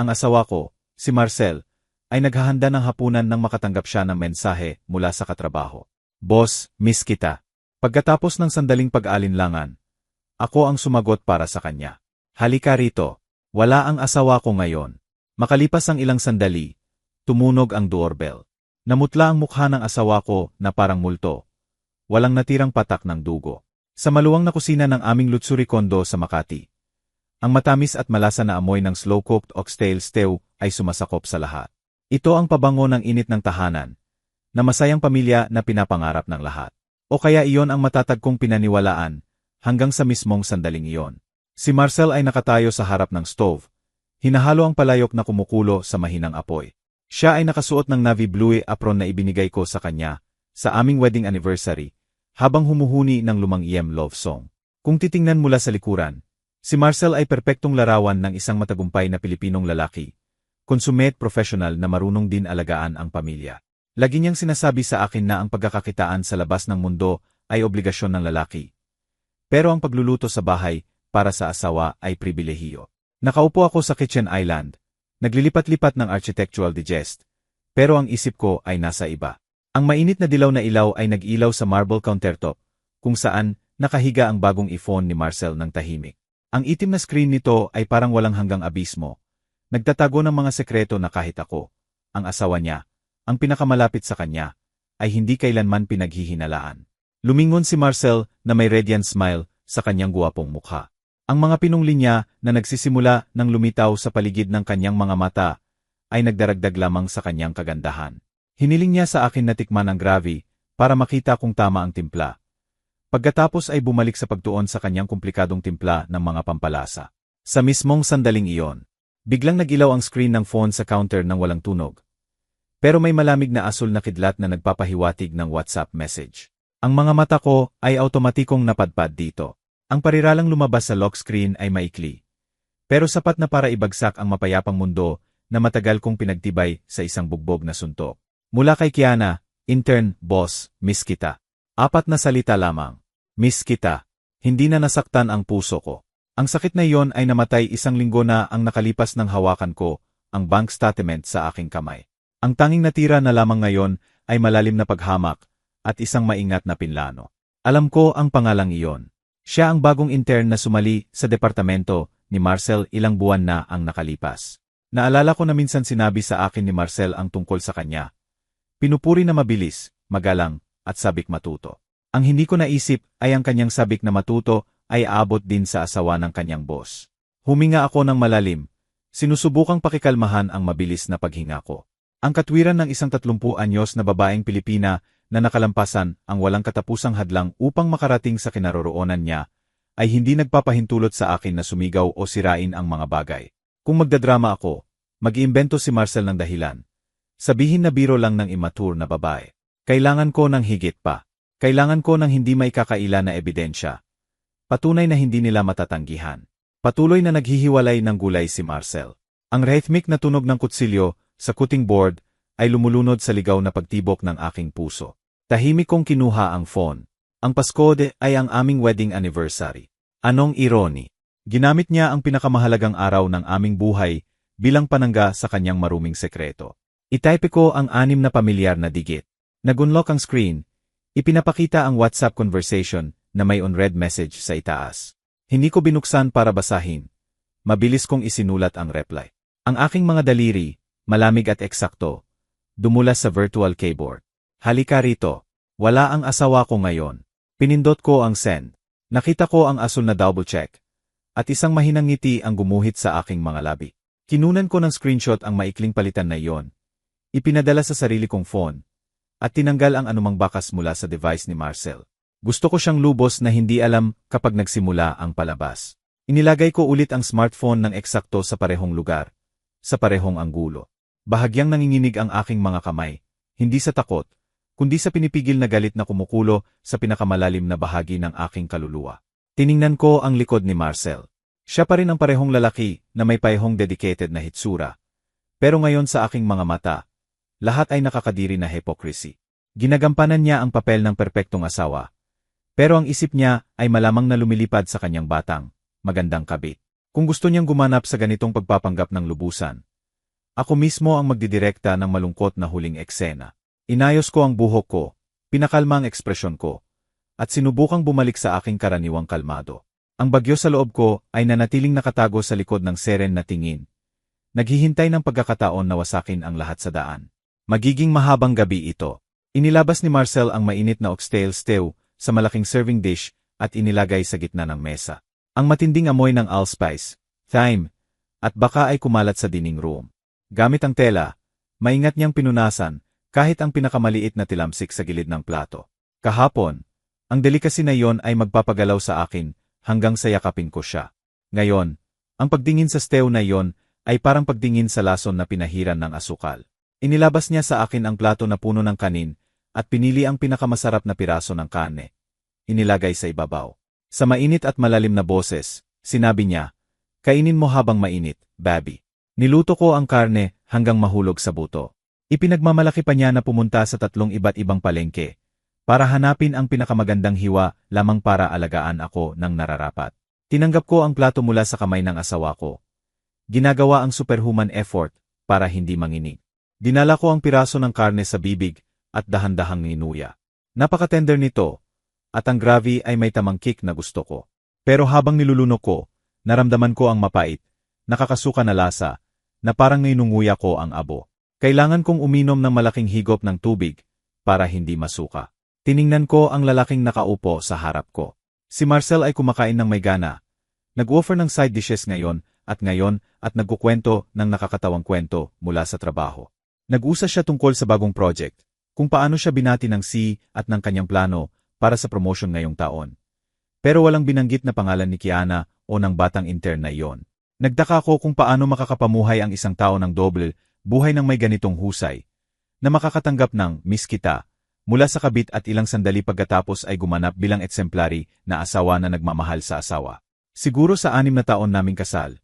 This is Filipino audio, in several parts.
Ang asawa ko, si Marcel, ay naghahanda ng hapunan nang makatanggap siya ng mensahe mula sa katrabaho. Boss, miss kita. Pagkatapos ng sandaling pag-alinlangan, ako ang sumagot para sa kanya. Halika rito. Wala ang asawa ko ngayon. Makalipas ang ilang sandali, tumunog ang doorbell. Namutla ang mukha ng asawa ko na parang multo. Walang natirang patak ng dugo. Sa maluwang na kusina ng aming luxury condo sa Makati, ang matamis at malasa na amoy ng slow-cooked oxtail stew ay sumasakop sa lahat. Ito ang pabango ng init ng tahanan, na masayang pamilya na pinapangarap ng lahat. O kaya iyon ang matatag kong pinaniwalaan, hanggang sa mismong sandaling iyon. Si Marcel ay nakatayo sa harap ng stove, hinahalo ang palayok na kumukulo sa mahinang apoy. Siya ay nakasuot ng navy blue apron na ibinigay ko sa kanya sa aming wedding anniversary, habang humuhuni ng lumang EM love song. Kung titingnan mula sa likuran, si Marcel ay perpektong larawan ng isang matagumpay na Pilipinong lalaki, consummate professional na marunong din alagaan ang pamilya. Lagi niyang sinasabi sa akin na ang pagkakakitaan sa labas ng mundo ay obligasyon ng lalaki. Pero ang pagluluto sa bahay para sa asawa ay pribilehiyo. Nakaupo ako sa kitchen island, naglilipat-lipat ng architectural digest, pero ang isip ko ay nasa iba. Ang mainit na dilaw na ilaw ay nag-ilaw sa marble countertop, kung saan nakahiga ang bagong iPhone ni Marcel ng tahimik. Ang itim na screen nito ay parang walang hanggang abismo. Nagtatago ng mga sekreto na kahit ako, ang asawa niya, ang pinakamalapit sa kanya, ay hindi kailanman pinaghihinalaan. Lumingon si Marcel na may radiant smile sa kanyang guwapong mukha. Ang mga pinungli niya na nagsisimula ng lumitaw sa paligid ng kanyang mga mata ay nagdaragdag lamang sa kanyang kagandahan. Hiniling niya sa akin na tikman ang gravy para makita kung tama ang timpla. Pagkatapos ay bumalik sa pagtuon sa kanyang komplikadong timpla ng mga pampalasa. Sa mismong sandaling iyon, biglang nagilaw ang screen ng phone sa counter ng walang tunog. Pero may malamig na asul na kidlat na nagpapahiwatig ng WhatsApp message. Ang mga mata ko ay automatikong napadpad dito. Ang pariralang lumabas sa lock screen ay maikli, pero sapat na para ibagsak ang mapayapang mundo na matagal kong pinagtibay sa isang bugbog na suntok. Mula kay Kiana, intern, boss, miss kita. 4 na salita lamang. Miss kita. Hindi na nasaktan ang puso ko. Ang sakit na iyon ay namatay 1 linggo na ang nakalipas ng hawakan ko ang bank statement sa aking kamay. Ang tanging natira na lamang ngayon ay malalim na paghamak at isang maingat na pinlano. Alam ko ang pangalang iyon. Siya ang bagong intern na sumali sa departamento ni Marcel ilang buwan na ang nakalipas. Naalala ko na minsan sinabi sa akin ni Marcel ang tungkol sa kanya. Pinupuri na mabilis, magalang, at sabik matuto. Ang hindi ko naisip ay ang kanyang sabik na matuto ay aabot din sa asawa ng kanyang boss. Huminga ako ng malalim. Sinusubukang pakikalmahan ang mabilis na paghinga ko. Ang katwiran ng isang 30 anyos na babaeng Pilipina na nakalampasan ang walang katapusang hadlang upang makarating sa kinaroroonan niya, ay hindi nagpapahintulot sa akin na sumigaw o sirain ang mga bagay. Kung magdadrama ako, mag-iimbento si Marcel ng dahilan. Sabihin na biro lang ng immature na babae. Kailangan ko ng higit pa. Kailangan ko ng hindi may kakaila na ebidensya. Patunay na hindi nila matatanggihan. Patuloy na naghihiwalay ng gulay si Marcel. Ang rhythmic na tunog ng kutsilyo sa cutting board ay lumulunod sa ligaw na pagtibok ng aking puso. Tahimik kong kinuha ang phone. Ang Pasko ay ang aming wedding anniversary. Anong irony? Ginamit niya ang pinakamahalagang araw ng aming buhay bilang panangga sa kanyang maruming sekreto. Itype ko ang 6 na pamilyar na digit. Nag-unlock ang screen. Ipinapakita ang WhatsApp conversation na may unread message sa itaas. Hindi ko binuksan para basahin. Mabilis kong isinulat ang reply. Ang aking mga daliri, malamig at eksakto, dumulas sa virtual keyboard. Halika rito. Wala ang asawa ko ngayon. Pinindot ko ang send. Nakita ko ang asul na double check. At isang mahinang ngiti ang gumuhit sa aking mga labi. Kinunan ko ng screenshot ang maikling palitan na iyon. Ipinadala sa sarili kong phone. At tinanggal ang anumang bakas mula sa device ni Marcel. Gusto ko siyang lubos na hindi alam kapag nagsimula ang palabas. Inilagay ko ulit ang smartphone ng eksakto sa parehong lugar. Sa parehong anggulo. Bahagyang nanginginig ang aking mga kamay. Hindi sa takot, kundi sa pinipigil na galit na kumukulo sa pinakamalalim na bahagi ng aking kaluluwa. Tiningnan ko ang likod ni Marcel. Siya pa rin ang parehong lalaki na may parehong dedicated na hitsura. Pero ngayon sa aking mga mata, lahat ay nakakadiri na hypocrisy. Ginagampanan niya ang papel ng perpektong asawa. Pero ang isip niya ay malamang na lumilipad sa kanyang batang, magandang kabit. Kung gusto niyang gumanap sa ganitong pagpapanggap ng lubusan, Ako mismo ang magdidirekta ng malungkot na huling eksena. Inayos ko ang buhok ko, pinakalma ang ekspresyon ko, at sinubukang bumalik sa aking karaniwang kalmado. Ang bagyo sa loob ko ay nanatiling nakatago sa likod ng seren na tingin. Naghihintay ng pagkakataon na wasakin ang lahat sa daan. Magiging mahabang gabi ito. Inilabas ni Marcel ang mainit na oxtail stew sa malaking serving dish at inilagay sa gitna ng mesa. Ang matinding amoy ng allspice, thyme, at baka ay kumalat sa dining room. Gamit ang tela, maingat niyang pinunasan kahit ang pinakamaliit na tilamsik sa gilid ng plato. Kahapon, ang delikasi na iyon ay magpapagalaw sa akin hanggang sa yakapin ko siya. Ngayon, ang pagdingin sa stew na iyon ay parang pagdingin sa lason na pinahiran ng asukal. Inilabas niya sa akin ang plato na puno ng kanin at pinili ang pinakamasarap na piraso ng karne. Inilagay sa ibabaw. Sa mainit at malalim na boses, sinabi niya, "Kainin mo habang mainit, Baby." Niluto ko ang karne hanggang mahulog sa buto. Ipinagmamalaki pa niya na pumunta sa 3 iba't ibang palengke para hanapin ang pinakamagandang hiwa lamang para alagaan ako ng nararapat. Tinanggap ko ang plato mula sa kamay ng asawa ko. Ginagawa ang superhuman effort para hindi manginig. Dinala ko ang piraso ng karne sa bibig at dahan-dahang ninuya. Napaka-tender nito, at ang gravy ay may tamang kick na gusto ko. Pero habang nilulunok ko, naramdaman ko ang mapait, nakakasuka na lasa, na parang ninunguya ko ang abo. Kailangan kong uminom ng malaking higop ng tubig para hindi masuka. Tiningnan ko ang lalaking nakaupo sa harap ko. Si Marcel ay kumakain ng may gana. Nag-offer ng side dishes ngayon at nagkukwento ng nakakatawang kwento mula sa trabaho. Nag-usas siya tungkol sa bagong project, kung paano siya binati ng C at ng kanyang plano para sa promotion ngayong taon. Pero walang binanggit na pangalan ni Kiana o ng batang intern na iyon. Nagtaka ko kung paano makakapamuhay ang isang tao ng doble buhay ng may ganitong husay, na makakatanggap ng Miss Kita mula sa kabit at ilang sandali pagkatapos ay gumanap bilang exemplary na asawa na nagmamahal sa asawa. Siguro sa 6 na taon naming kasal,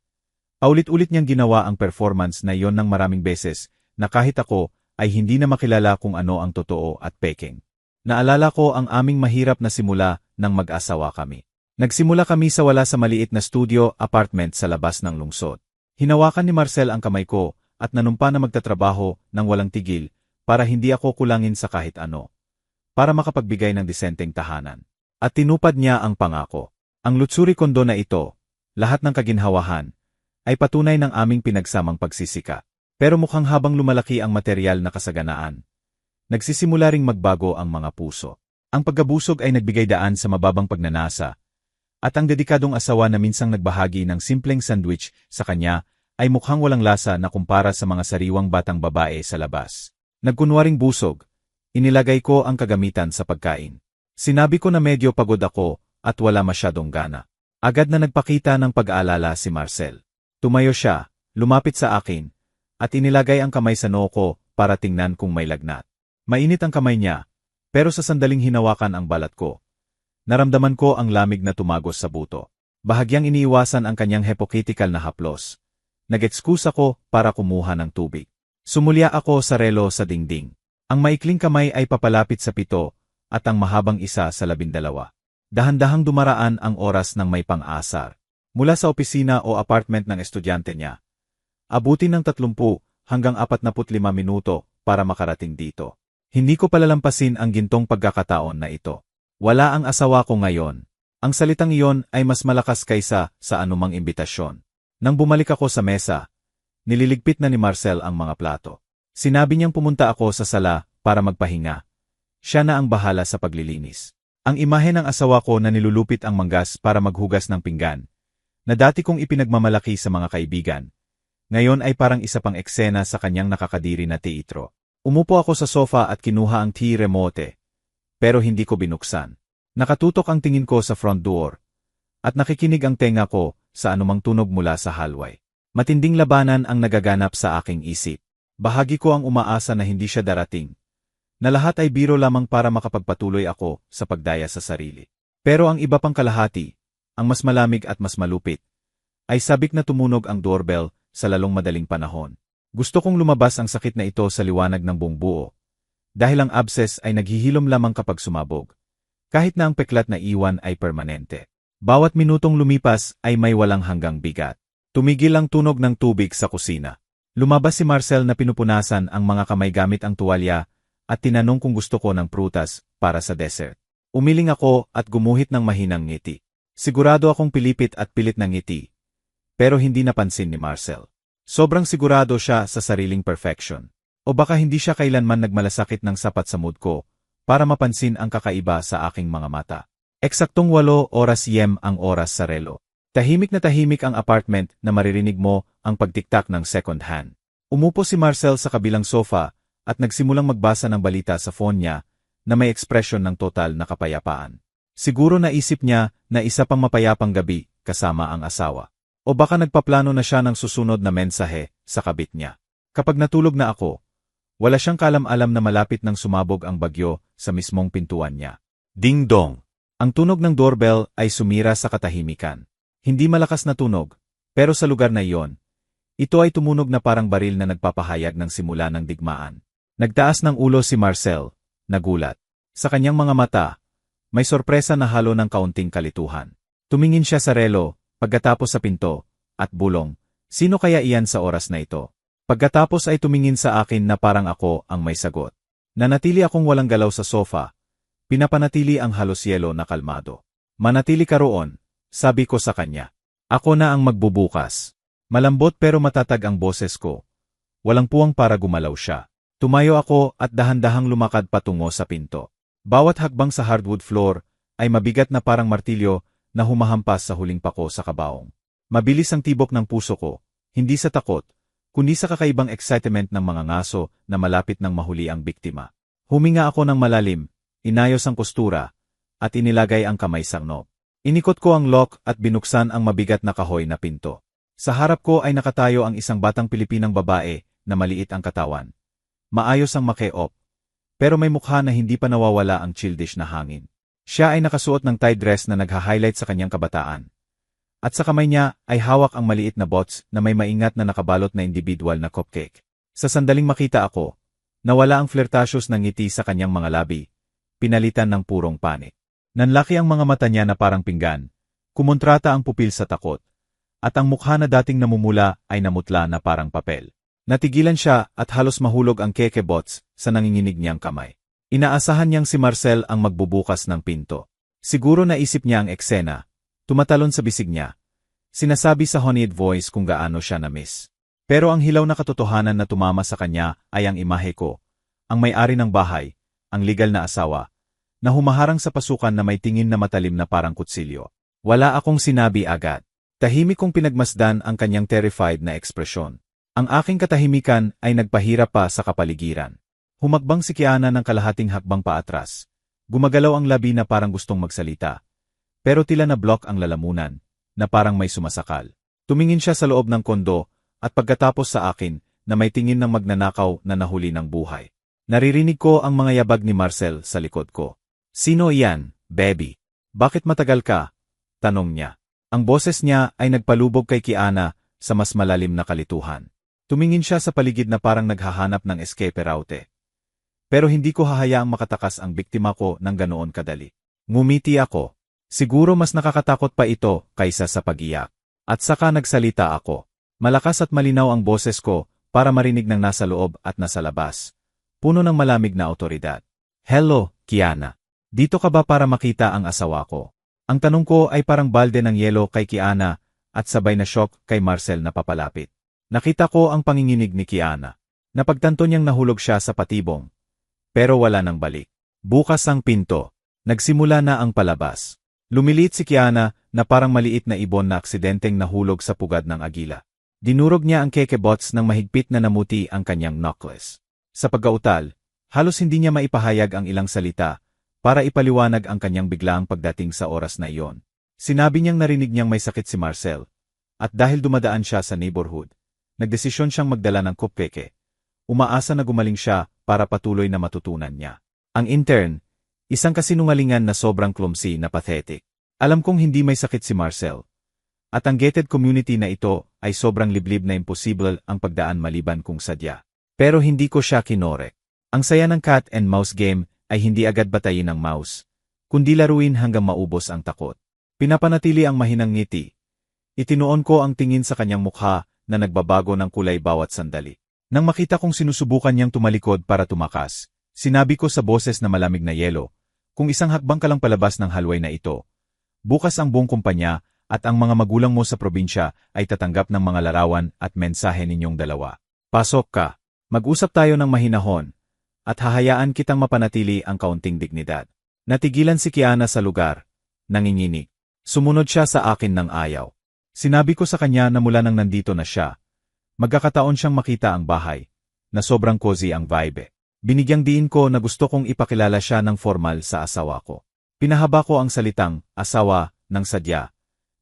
paulit-ulit niyang ginawa ang performance na iyon ng maraming beses na kahit ako ay hindi na makilala kung ano ang totoo at peking. Naalala ko ang aming mahirap na simula nang mag-asawa kami. Nagsimula kami sa wala sa maliit na studio apartment sa labas ng lungsod. Hinawakan ni Marcel ang kamay ko at nanumpa na magtatrabaho ng walang tigil para hindi ako kulangin sa kahit ano, para makapagbigay ng disenteng tahanan. At tinupad niya ang pangako. Ang luxury condo na ito, lahat ng kaginhawahan, ay patunay ng aming pinagsamang pagsisika. Pero mukhang habang lumalaki ang material na kasaganaan, nagsisimula ring magbago ang mga puso. Ang pagkabusog ay nagbigay daan sa mababang pagnanasa, at ang dedikadong asawa na minsang nagbahagi ng simpleng sandwich sa kanya ay mukhang walang lasa na kumpara sa mga sariwang batang babae sa labas. Nagkunwaring busog, inilagay ko ang kagamitan sa pagkain. Sinabi ko na medyo pagod ako at wala masyadong gana. Agad na nagpakita ng pag-aalala si Marcel. Tumayo siya, lumapit sa akin, at inilagay ang kamay sa noo ko para tingnan kung may lagnat. Mainit ang kamay niya, pero sa sandaling hinawakan ang balat ko, naramdaman ko ang lamig na tumagos sa buto. Bahagyang iniiwasan ang kanyang hypocritical na haplos. Nag-excuse ako para kumuha ng tubig. Sumulya ako sa relo sa dingding. Ang maikling kamay ay papalapit sa 7 at ang mahabang isa sa 12. Dahan-dahang dumaraan ang oras ng may pang-asar. Mula sa opisina o apartment ng estudyante niya, abutin ng 30 hanggang 45 minuto para makarating dito. Hindi ko palalampasin ang gintong pagkakataon na ito. Wala ang asawa ko ngayon. Ang salitang iyon ay mas malakas kaysa sa anumang imbitasyon. Nang bumalik ako sa mesa, nililigpit na ni Marcel ang mga plato. Sinabi niyang pumunta ako sa sala para magpahinga. Siya na ang bahala sa paglilinis. Ang imahe ng asawa ko na nilulupit ang manggas para maghugas ng pinggan, na dati kong ipinagmamalaki sa mga kaibigan, ngayon ay parang isa pang eksena sa kanyang nakakadiri na teatro. Umupo ako sa sofa at kinuha ang tea remote, pero hindi ko binuksan. Nakatutok ang tingin ko sa front door, at nakikinig ang tenga ko sa anumang tunog mula sa hallway. Matinding labanan ang nagaganap sa aking isip. Bahagi ko ang umaasa na hindi siya darating, na lahat ay biro lamang para makapagpatuloy ako sa pagdaya sa sarili. Pero ang iba pang kalahati, ang mas malamig at mas malupit, ay sabik na tumunog ang doorbell sa lalong madaling panahon. Gusto kong lumabas ang sakit na ito sa liwanag ng buong buo, dahil ang abscess ay naghihilom lamang kapag sumabog, kahit na ang peklat na iwan ay permanente. Bawat minutong lumipas ay may walang hanggang bigat. Tumigil ang tunog ng tubig sa kusina. Lumabas si Marcel na pinupunasan ang mga kamay gamit ang tuwalya at tinanong kung gusto ko ng prutas para sa dessert. Umiling ako at gumuhit ng mahinang ngiti. Sigurado akong pilipit at pilit ng ngiti. Pero hindi napansin ni Marcel. Sobrang sigurado siya sa sariling perfection. O baka hindi siya kailanman nagmalasakit ng sapat sa mood ko para mapansin ang kakaiba sa aking mga mata. Eksaktong 8 oras yem ang oras sa relo. Tahimik na tahimik ang apartment na maririnig mo ang pagtiktak ng second hand. Umupo si Marcel sa kabilang sofa at nagsimulang magbasa ng balita sa phone niya na may ekspresyon ng total na kapayapaan. Siguro naisip niya na isa pang mapayapang gabi kasama ang asawa. O baka nagpaplano na siya ng susunod na mensahe sa kabit niya. Kapag natulog na ako, wala siyang kalam-alam na malapit nang sumabog ang bagyo sa mismong pintuan niya. Ding dong! Ang tunog ng doorbell ay sumira sa katahimikan. Hindi malakas na tunog, pero sa lugar na iyon, ito ay tumunog na parang baril na nagpapahayag ng simula ng digmaan. Nagtaas ng ulo si Marcel, nagulat. Sa kanyang mga mata, may sorpresa na halo ng kaunting kalituhan. Tumingin siya sa relo, pagkatapos sa pinto, at bulong, sino kaya iyan sa oras na ito? Pagkatapos ay tumingin sa akin na parang ako ang may sagot. Nanatili akong walang galaw sa sofa, pinapanatili ang halos yelo na kalmado. Manatili ka roon. Sabi ko sa kanya. Ako na ang magbubukas. Malambot pero matatag ang boses ko. Walang puwang para gumalaw siya. Tumayo ako at dahan-dahang lumakad patungo sa pinto. Bawat hakbang sa hardwood floor ay mabigat na parang martilyo na humahampas sa huling pako sa kabaong. Mabilis ang tibok ng puso ko, hindi sa takot, kundi sa kakaibang excitement ng mga ngaso na malapit ng mahuli ang biktima. Huminga ako ng malalim, inayos ang postura, at inilagay ang kamay sa knob. Inikot ko ang lock at binuksan ang mabigat na kahoy na pinto. Sa harap ko ay nakatayo ang isang batang Pilipinang babae na maliit ang katawan. Maayos ang make-up, pero may mukha na hindi pa nawawala ang childish na hangin. Siya ay nakasuot ng tie dress na nagha-highlight sa kanyang kabataan. At sa kamay niya ay hawak ang maliit na box na may maingat na nakabalot na individual na cupcake. Sa sandaling makita ako, nawala ang flirtatious na ngiti sa kanyang mga labi, pinalitan ng purong panik. Nanlaki ang mga mata niya na parang pinggan, kumontrata ang pupil sa takot, at ang mukha na dating namumula ay namutla na parang papel. Natigilan siya at halos mahulog ang kekebots sa nanginginig niyang kamay. Inaasahan niyang si Marcel ang magbubukas ng pinto. Siguro naisip niya ang eksena, tumatalon sa bisig niya. Sinasabi sa honeyed voice kung gaano siya na-miss. Pero ang hilaw na katotohanan na tumama sa kanya ay ang imahe ko, ang may-ari ng bahay, ang legal na asawa, na humaharang sa pasukan na may tingin na matalim na parang kutsilyo. Wala akong sinabi agad. Tahimik kong pinagmasdan ang kanyang terrified na ekspresyon. Ang aking katahimikan ay nagpahirap pa sa kapaligiran. Humakbang si Kiana ng kalahating hakbang paatras. Gumagalaw ang labi na parang gustong magsalita. Pero tila na block ang lalamunan, na parang may sumasakal. Tumingin siya sa loob ng kondo, at pagkatapos sa akin, na may tingin ng magnanakaw na nahuli ng buhay. Naririnig ko ang mga yabag ni Marcel sa likod ko. Sino iyan, baby? Bakit matagal ka? Tanong niya. Ang boses niya ay nagpalubog kay Kiana sa mas malalim na kalituhan. Tumingin siya sa paligid na parang naghahanap ng escape route. Pero hindi ko hahayaang makatakas ang biktima ko ng ganoon kadali. Ngumiti ako. Siguro mas nakakatakot pa ito kaysa sa pag-iyak. At saka nagsalita ako. Malakas at malinaw ang boses ko para marinig ng nasa loob at nasa labas. Puno ng malamig na awtoridad. Hello, Kiana. Dito ka ba para makita ang asawa ko? Ang tanong ko ay parang balde ng yelo kay Kiana at sabay na shock kay Marcel na papalapit. Nakita ko ang panginginig ni Kiana. Napagtanto niyang nahulog siya sa patibong. Pero wala nang balik. Bukas ang pinto. Nagsimula na ang palabas. Lumilit si Kiana na parang maliit na ibon na aksidenteng nahulog sa pugad ng agila. Dinurog niya ang kekebots ng mahigpit na namuti ang kanyang knuckles. Sa pagkautal, halos hindi niya maipahayag ang ilang salita para ipaliwanag ang kanyang biglaang pagdating sa oras na iyon. Sinabi niyang narinig niyang may sakit si Marcel, at dahil dumadaan siya sa neighborhood, nagdesisyon siyang magdala ng cupcake. Umaasa na gumaling siya para patuloy na matutunan niya. Ang intern, isang kasinungalingan na sobrang clumsy na pathetic. Alam kong hindi may sakit si Marcel. At ang gated community na ito ay sobrang liblib na imposible ang pagdaan maliban kung sadya. Pero hindi ko siya kinorek. Ang saya ng cat and mouse game ay hindi agad batayin ng mouse, kundi laruin hanggang maubos ang takot. Pinapanatili ang mahinang ngiti. Itinuon ko ang tingin sa kanyang mukha na nagbabago ng kulay bawat sandali. Nang makita kong sinusubukan niyang tumalikod para tumakas, sinabi ko sa boses na malamig na yelo, kung isang hakbang ka lang palabas ng halway na ito, bukas ang buong kumpanya at ang mga magulang mo sa probinsya ay tatanggap ng mga larawan at mensahe ninyong dalawa. Pasok ka. Mag-usap tayo ng mahinahon at hahayaan kitang mapanatili ang kaunting dignidad. Natigilan si Kiana sa lugar. Nanginginig. Sumunod siya sa akin ng ayaw. Sinabi ko sa kanya na mula nang nandito na siya, magkakataon siyang makita ang bahay, na sobrang cozy ang vibe. Binigyang diin ko na gusto kong ipakilala siya ng formal sa asawa ko. Pinahaba ko ang salitang, asawa, ng sadya,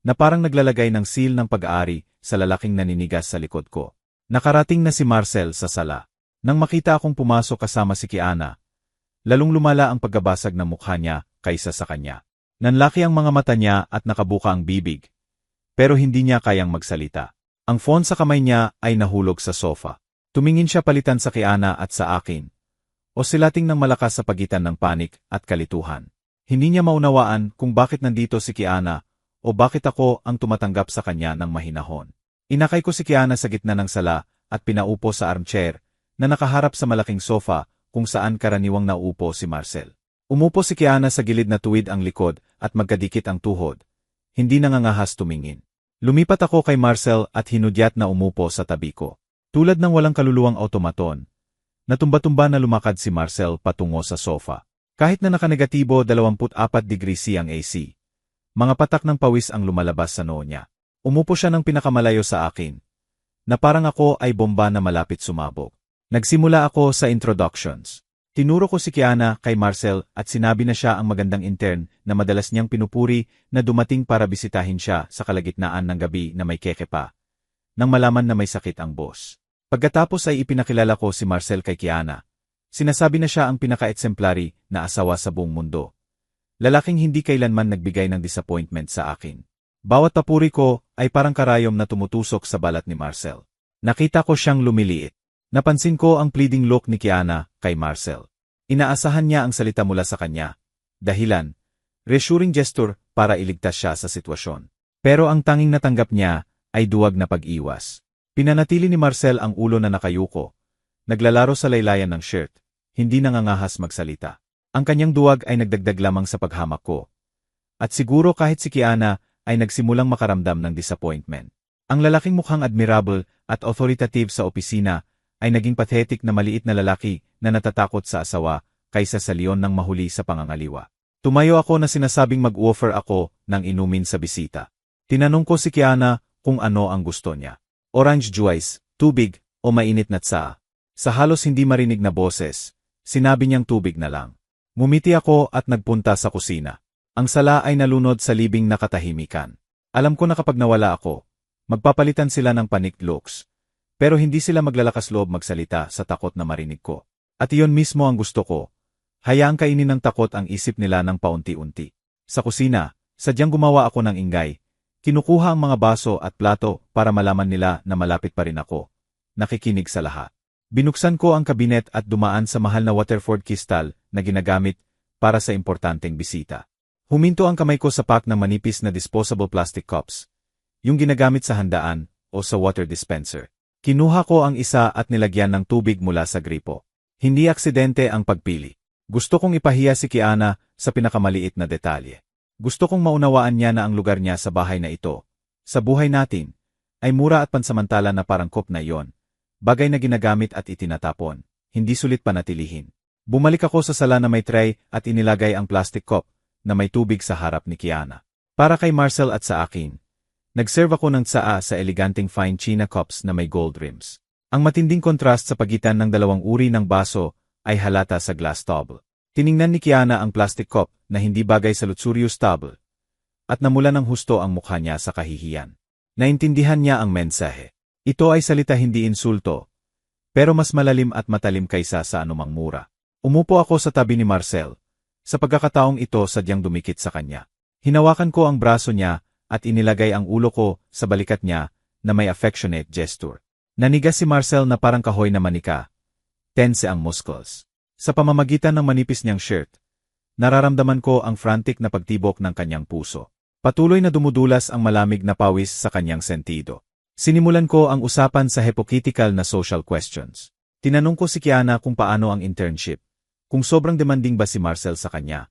na parang naglalagay ng seal ng pag-aari sa lalaking naninigas sa likod ko. Nakarating na si Marcel sa sala. Nang makita akong pumasok kasama si Kiana, lalong lumala ang pagkabasag ng mukha niya kaysa sa kanya. Nanlaki ang mga mata niya at nakabuka ang bibig, pero hindi niya kayang magsalita. Ang phone sa kamay niya ay nahulog sa sofa. Tumingin siya palitan sa Kiana at sa akin, o silating ng malakas sa pagitan ng panik at kalituhan. Hindi niya maunawaan kung bakit nandito si Kiana o bakit ako ang tumatanggap sa kanya ng mahinahon. Inakay ko si Kiana sa gitna ng sala at pinaupo sa armchair na nakaharap sa malaking sofa kung saan karaniwang naupo si Marcel. Umupo si Kiana sa gilid na tuwid ang likod at magkadikit ang tuhod. Hindi nangangahas tumingin. Lumipat ako kay Marcel at hinudyat na umupo sa tabi ko. Tulad ng walang kaluluwang automaton, natumba-tumba na lumakad si Marcel patungo sa sofa. Kahit na nakanegatibo 24 degrees C ang AC, mga patak ng pawis ang lumalabas sa noo niya. Umupo siya ng pinakamalayo sa akin, na parang ako ay bomba na malapit sumabog. Nagsimula ako sa introductions. Tinuro ko si Kiana kay Marcel at sinabi na siya ang magandang intern na madalas niyang pinupuri na dumating para bisitahin siya sa kalagitnaan ng gabi na may keke pa, nang malaman na may sakit ang boss. Pagkatapos ay ipinakilala ko si Marcel kay Kiana. Sinasabi na siya ang pinaka-exemplary na asawa sa buong mundo. Lalaking hindi kailanman nagbigay ng disappointment sa akin. Bawat papuri ko ay parang karayom na tumutusok sa balat ni Marcel. Nakita ko siyang lumiliit. Napansin ko ang pleading look ni Kiana kay Marcel. Inaasahan niya ang salita mula sa kanya. Dahilan, reassuring gesture para iligtas siya sa sitwasyon. Pero ang tanging natanggap niya ay duwag na pag-iwas. Pinanatili ni Marcel ang ulo na nakayuko. Naglalaro sa laylayan ng shirt. Hindi nangangahas magsalita. Ang kanyang duwag ay nagdagdag lamang sa paghamak ko. At siguro kahit si Kiana ay nagsimulang makaramdam ng disappointment. Ang lalaking mukhang admirable at authoritative sa opisina ay naging pathetic na maliit na lalaki na natatakot sa asawa kaysa sa leon ng mahuli sa pangangaliwa. Tumayo ako na sinasabing mag-offer ako ng inumin sa bisita. Tinanong ko si Kiana kung ano ang gusto niya. Orange juice, tubig, o mainit na tsaa. Sa halos hindi marinig na boses, sinabi niyang tubig na lang. Ngumiti ako at nagpunta sa kusina. Ang sala ay nalunod sa libing na katahimikan. Alam ko na kapag nawala ako, magpapalitan sila ng panicked looks. Pero hindi sila maglalakas loob magsalita sa takot na marinig ko. At iyon mismo ang gusto ko. Hayaang kainin ng takot ang isip nila ng paunti-unti. Sa kusina, sadyang gumawa ako ng ingay. Kinukuha ang mga baso at plato para malaman nila na malapit pa rin ako. Nakikinig sa lahat. Binuksan ko ang kabinet at dumaan sa mahal na Waterford crystal na ginagamit para sa importanteng bisita. Huminto ang kamay ko sa pack ng manipis na disposable plastic cups, yung ginagamit sa handaan o sa water dispenser. Kinuha ko ang isa at nilagyan ng tubig mula sa gripo. Hindi aksidente ang pagpili. Gusto kong ipahiya si Kiana sa pinakamaliit na detalye. Gusto kong maunawaan niya na ang lugar niya sa bahay na ito, sa buhay natin, ay mura at pansamantala na parang kop na iyon. Bagay na ginagamit at itinatapon, hindi sulit panatilihin. Bumalik ako sa sala na may tray at inilagay ang plastic cup na may tubig sa harap ni Kiana. Para kay Marcel at sa akin, nagserve ako ng tsaa sa eleganteng fine china cups na may gold rims. Ang matinding kontrast sa pagitan ng dalawang uri ng baso ay halata sa glass tub. Tiningnan ni Kiana ang plastic cup na hindi bagay sa luxurious tub at namula ng husto ang mukha niya sa kahihiyan. Naintindihan niya ang mensahe. Ito ay salita hindi insulto, pero mas malalim at matalim kaysa sa anumang mura. Umupo ako sa tabi ni Marcel. Sa pagkakataong ito sadyang dumikit sa kanya. Hinawakan ko ang braso niya at inilagay ang ulo ko sa balikat niya na may affectionate gesture. Nanigas si Marcel na parang kahoy na manika. Tense ang muscles. Sa pamamagitan ng manipis niyang shirt, nararamdaman ko ang frantic na pagtibok ng kanyang puso. Patuloy na dumudulas ang malamig na pawis sa kanyang sentido. Sinimulan ko ang usapan sa hypothetical na social questions. Tinanong ko si Kiana kung paano ang internship, kung sobrang demanding ba si Marcel sa kanya,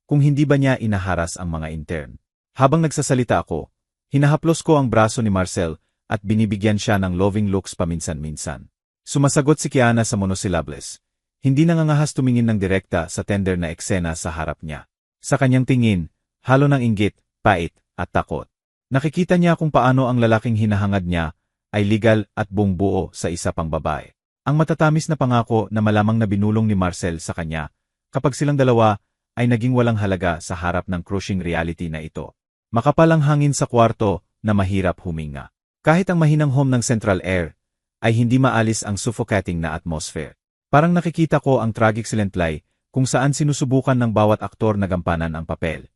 kung hindi ba niya inaharas ang mga intern. Habang nagsasalita ako, hinahaplos ko ang braso ni Marcel at binibigyan siya ng loving looks paminsan-minsan. Sumasagot si Kiana sa monosyllables. Hindi nangangahas tumingin ng direkta sa tender na eksena sa harap niya. Sa kanyang tingin, halo ng inggit, pait, at takot. Nakikita niya kung paano ang lalaking hinahangad niya ay legal at buong-buo sa isa pang babae. Ang matatamis na pangako na malamang na binulong ni Marcel sa kanya kapag silang dalawa ay naging walang halaga sa harap ng crushing reality na ito. Makapal ang hangin sa kwarto na mahirap huminga. Kahit ang mahinang home ng Central Air ay hindi maalis ang suffocating na atmosphere. Parang nakikita ko ang tragic silent lie kung saan sinusubukan ng bawat aktor na gampanan ang papel.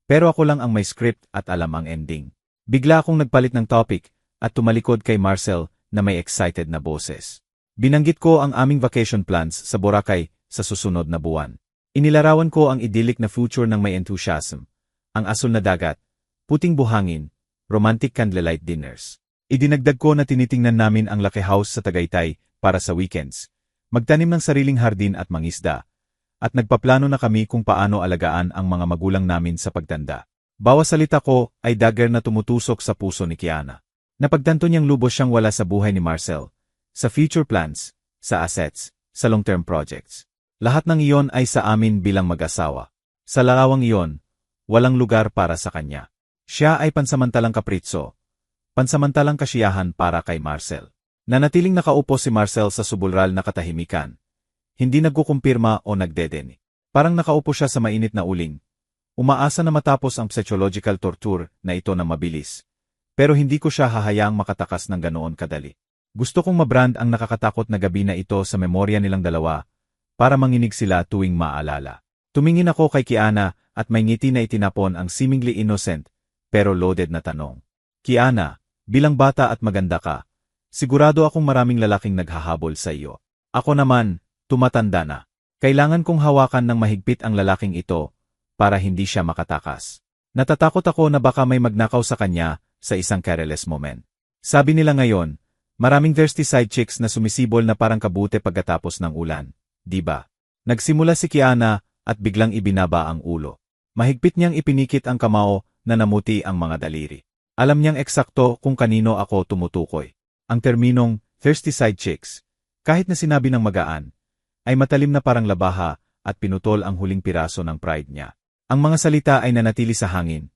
Pero ako lang ang may script at alam ang ending. Bigla akong nagpalit ng topic at tumalikod kay Marcel na may excited na boses. Binanggit ko ang aming vacation plans sa Boracay sa susunod na buwan. Inilarawan ko ang idyllic na future ng may enthusiasm, ang asul na dagat, puting buhangin, romantic candlelight dinners. Idinagdag ko na tinitingnan namin ang laki house sa Tagaytay para sa weekends, magtanim ng sariling hardin at mangisda, at nagpaplano na kami kung paano alagaan ang mga magulang namin sa pagtanda. Bawat salita ko ay dagger na tumutusok sa puso ni Kiana. Napagtanto niyang lubos siyang wala sa buhay ni Marcel, sa future plans, sa assets, sa long-term projects. Lahat ng iyon ay sa amin bilang mag-asawa. Sa larawang iyon, walang lugar para sa kanya. Siya ay pansamantalang kapritso, pansamantalang kasiyahan para kay Marcel. Nanatiling nakaupo si Marcel sa subulral na katahimikan. Hindi nagkukumpirma o nagdedeni. Parang nakaupo siya sa mainit na uling. Umaasa na matapos ang psychological torture na ito na mabilis. Pero hindi ko siya hahayaang makatakas ng ganoon kadali. Gusto kong mabrand ang nakakatakot na gabi na ito sa memorya nilang dalawa para manginig sila tuwing maalala. Tumingin ako kay Kiana at may ngiti na itinapon ang seemingly innocent pero loaded na tanong. Kiana, bilang bata at maganda ka, sigurado akong maraming lalaking naghahabol sa iyo. Ako naman, tumatanda na. Kailangan kong hawakan ng mahigpit ang lalaking ito para hindi siya makatakas. Natatakot ako na baka may magnakaw sa kanya sa isang careless moment. Sabi nila ngayon, maraming thirsty side chicks na sumisibol na parang kabute pagkatapos ng ulan. Di ba? Nagsimula si Kiana at biglang ibinaba ang ulo. Mahigpit niyang ipinikit ang kamao na namuti ang mga daliri. Alam niyang eksakto kung kanino ako tumutukoy. Ang terminong thirsty side chicks, kahit na sinabi ng magaan, ay matalim na parang labaha at pinutol ang huling piraso ng pride niya. Ang mga salita ay nanatili sa hangin.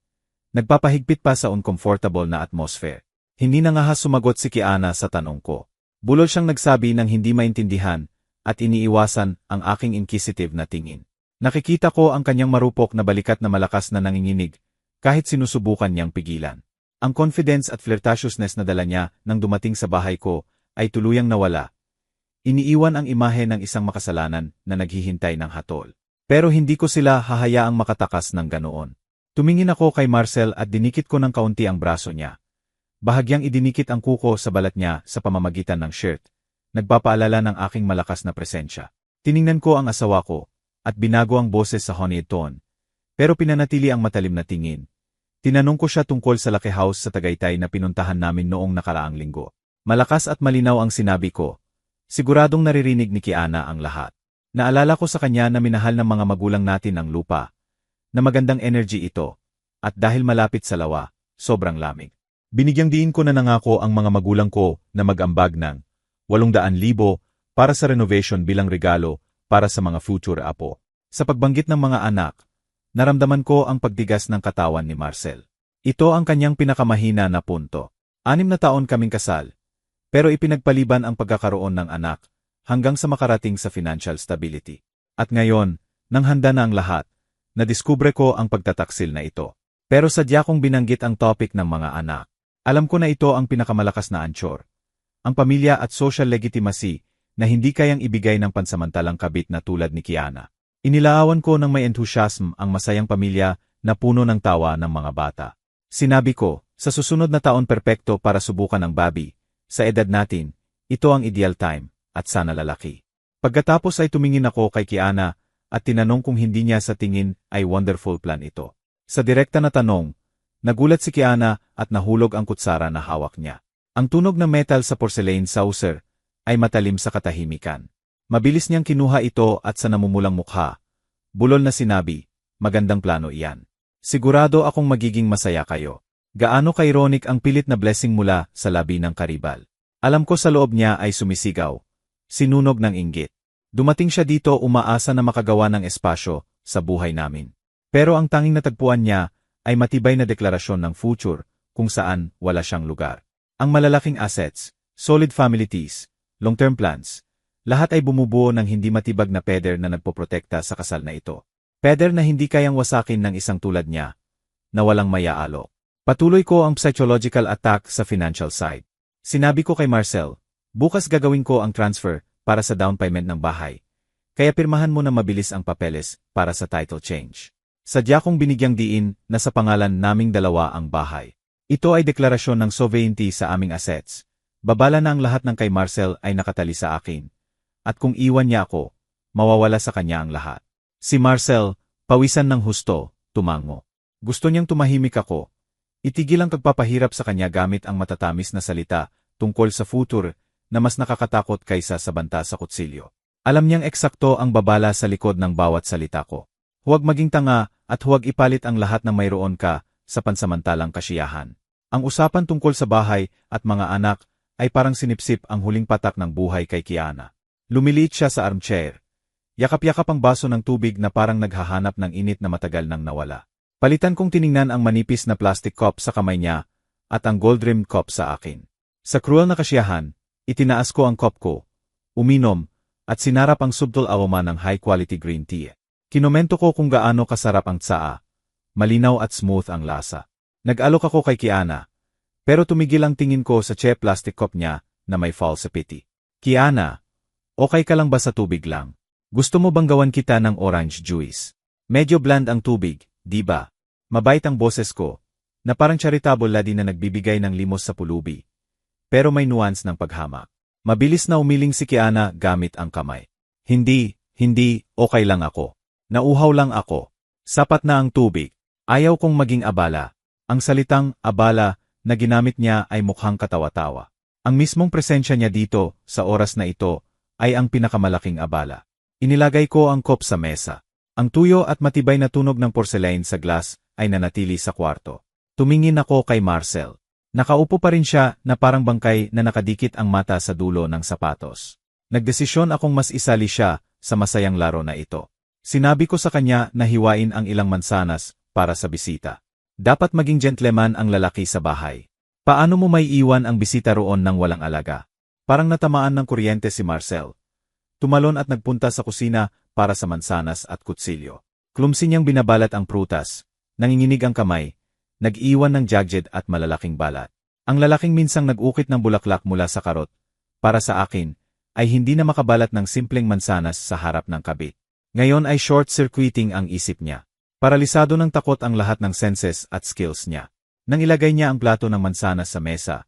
Nagpapahigpit pa sa uncomfortable na atmosphere. Hindi na nga sumagot si Kiana sa tanong ko. Bulol siyang nagsabi ng hindi maintindihan at iniiwasan ang aking inquisitive na tingin. Nakikita ko ang kanyang marupok na balikat na malakas na nanginginig kahit sinusubukan niyang pigilan. Ang confidence at flirtatiousness na dala niya nang dumating sa bahay ko ay tuluyang nawala. Iniiwan ang imahe ng isang makasalanan na naghihintay ng hatol. Pero hindi ko sila hahayaang makatakas ng ganoon. Tumingin ako kay Marcel at dinikit ko ng kaunti ang braso niya. Bahagyang idinikit ang kuko sa balat niya sa pamamagitan ng shirt. Nagpapaalala ng aking malakas na presensya. Tiningnan ko ang asawa ko at binago ang boses sa honeyed tone. Pero pinanatili ang matalim na tingin. Tinanong ko siya tungkol sa laki house sa Tagaytay na pinuntahan namin noong nakaraang linggo. Malakas at malinaw ang sinabi ko. Siguradong naririnig ni Kiana ang lahat. Naalala ko sa kanya na minahal ng mga magulang natin ang lupa. Na magandang energy ito. At dahil malapit sa lawa, sobrang lamig. Binigyang diin ko na nangako ang mga magulang ko na mag-ambag ng 800,000 para sa renovation bilang regalo para sa mga future apo. Sa pagbanggit ng mga anak, naramdaman ko ang pagtigas ng katawan ni Marcel. Ito ang kanyang pinakamahina na punto. 6 na taon kaming kasal, pero ipinagpaliban ang pagkakaroon ng anak hanggang sa makarating sa financial stability. At ngayon, nang handa na ang lahat, nadiskubre ko ang pagtataksil na ito. Pero sadya kong binanggit ang topic ng mga anak. Alam ko na ito ang pinakamalakas na anchor. Ang pamilya at social legitimacy na hindi kayang ibigay ng pansamantalang kabit na tulad ni Kiana. Inilaawan ko ng may enthusiasm ang masayang pamilya na puno ng tawa ng mga bata. Sinabi ko, sa susunod na taon perpekto para subukan ang baby. Sa edad natin, ito ang ideal time, at sana lalaki. Pagkatapos ay tumingin ako kay Kiana at tinanong kung hindi niya sa tingin ay wonderful plan ito. Sa direkta na tanong, nagulat si Kiana at nahulog ang kutsara na hawak niya. Ang tunog ng metal sa porcelain saucer ay matalim sa katahimikan. Mabilis niyang kinuha ito at sa namumulang mukha, bulol na sinabi, magandang plano iyan. Sigurado akong magiging masaya kayo. Gaano ka-ironic ang pilit na blessing mula sa labi ng karibal. Alam ko sa loob niya ay sumisigaw. Sinunog ng inggit. Dumating siya dito umaasa na makagawa ng espasyo sa buhay namin. Pero ang tanging natagpuan niya ay matibay na deklarasyon ng future kung saan wala siyang lugar. Ang malalaking assets, solid family ties, long-term plans, lahat ay bumubuo ng hindi matibag na peder na nagpoprotekta sa kasal na ito. Peder na hindi kayang wasakin ng isang tulad niya, na walang maya-alok. Patuloy ko ang psychological attack sa financial side. Sinabi ko kay Marcel, bukas gagawin ko ang transfer para sa down payment ng bahay. Kaya pirmahan mo na mabilis ang papeles para sa title change. Sadya kong binigyang diin na sa pangalan naming dalawa ang bahay. Ito ay deklarasyon ng sovereignty sa aming assets. Babala na ang lahat ng kay Marcel ay nakatali sa akin. At kung iwan niya ako, mawawala sa kanya ang lahat. Si Marcel, pawisan ng husto, tumango. Gusto niyang tumahimik ako. Itigil ang pagpapahirap sa kanya gamit ang matatamis na salita tungkol sa future na mas nakakatakot kaysa sa banta sa kutsilyo. Alam niyang eksakto ang babala sa likod ng bawat salita ko. Huwag maging tanga at huwag ipalit ang lahat ng mayroon ka sa pansamantalang kasiyahan. Ang usapan tungkol sa bahay at mga anak ay parang sinipsip ang huling patak ng buhay kay Kiana. Lumiliit siya sa armchair. Yakap-yakap ang baso ng tubig na parang naghahanap ng init na matagal nang nawala. Palitan kong tiningnan ang manipis na plastic cup sa kamay niya at ang gold-rimmed cup sa akin. Sa cruel na kasiyahan, itinaas ko ang cup ko, uminom, at sinarap ang subtle aroma ng high-quality green tea. Kinomento ko kung gaano kasarap ang tsaa, malinaw at smooth ang lasa. Nag-alok ako kay Kiana, pero tumigil ang tingin ko sa plastic cup niya na may false pity. Kiana, okay ka lang ba sa tubig lang? Gusto mo bang gawan kita ng orange juice? Medyo bland ang tubig. Di ba? Mabait ang boses ko, na parang charitable lady na nagbibigay ng limos sa pulubi. Pero may nuance ng paghamak. Mabilis na umiling si Kiana gamit ang kamay. Hindi, okay lang ako. Nauhaw lang ako. Sapat na ang tubig. Ayaw kong maging abala. Ang salitang abala na ginamit niya ay mukhang katawa-tawa. Ang mismong presensya niya dito, sa oras na ito, ay ang pinakamalaking abala. Inilagay ko ang cup sa mesa. Ang tuyo at matibay na tunog ng porcelain sa glass ay nanatili sa kwarto. Tumingin ako kay Marcel. Nakaupo pa rin siya na parang bangkay na nakadikit ang mata sa dulo ng sapatos. Nagdesisyon akong mas isali siya sa masayang laro na ito. Sinabi ko sa kanya na hiwain ang ilang mansanas para sa bisita. Dapat maging gentleman ang lalaki sa bahay. Paano mo may iwan ang bisita roon ng walang alaga? Parang natamaan ng kuryente si Marcel. Tumalon at nagpunta sa kusina para sa mansanas at kutsilyo. Klumsi niyang binabalat ang prutas, nanginginig ang kamay, nag-iwan ng jagged at malalaking balat. Ang lalaking minsang nag-ukit ng bulaklak mula sa karot, para sa akin, ay hindi na makabalat ng simpleng mansanas sa harap ng kabit. Ngayon ay short-circuiting ang isip niya. Paralisado ng takot ang lahat ng senses at skills niya. Nang ilagay niya ang plato ng mansanas sa mesa,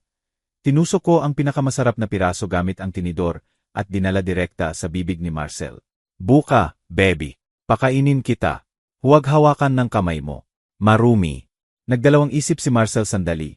tinusok ko ang pinakamasarap na piraso gamit ang tinidor at dinala direkta sa bibig ni Marcel. Buka, baby. Pakainin kita. Huwag hawakan ng kamay mo. Marumi. Nagdalawang isip si Marcel sandali.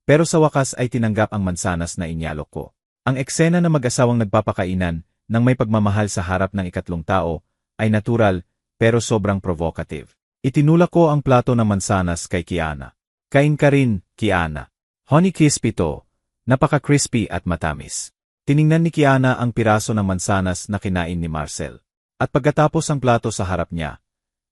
Pero sa wakas ay tinanggap ang mansanas na inyalok ko. Ang eksena na mag-asawang nagpapakainan ng may pagmamahal sa harap ng ikatlong tao ay natural pero sobrang provocative. Itinulak ko ang plato ng mansanas kay Kiana. Kain ka rin, Kiana. Honey crisp ito. Napaka-crispy at matamis. Tiningnan ni Kiana ang piraso ng mansanas na kinain ni Marcel. At pagkatapos ang plato sa harap niya,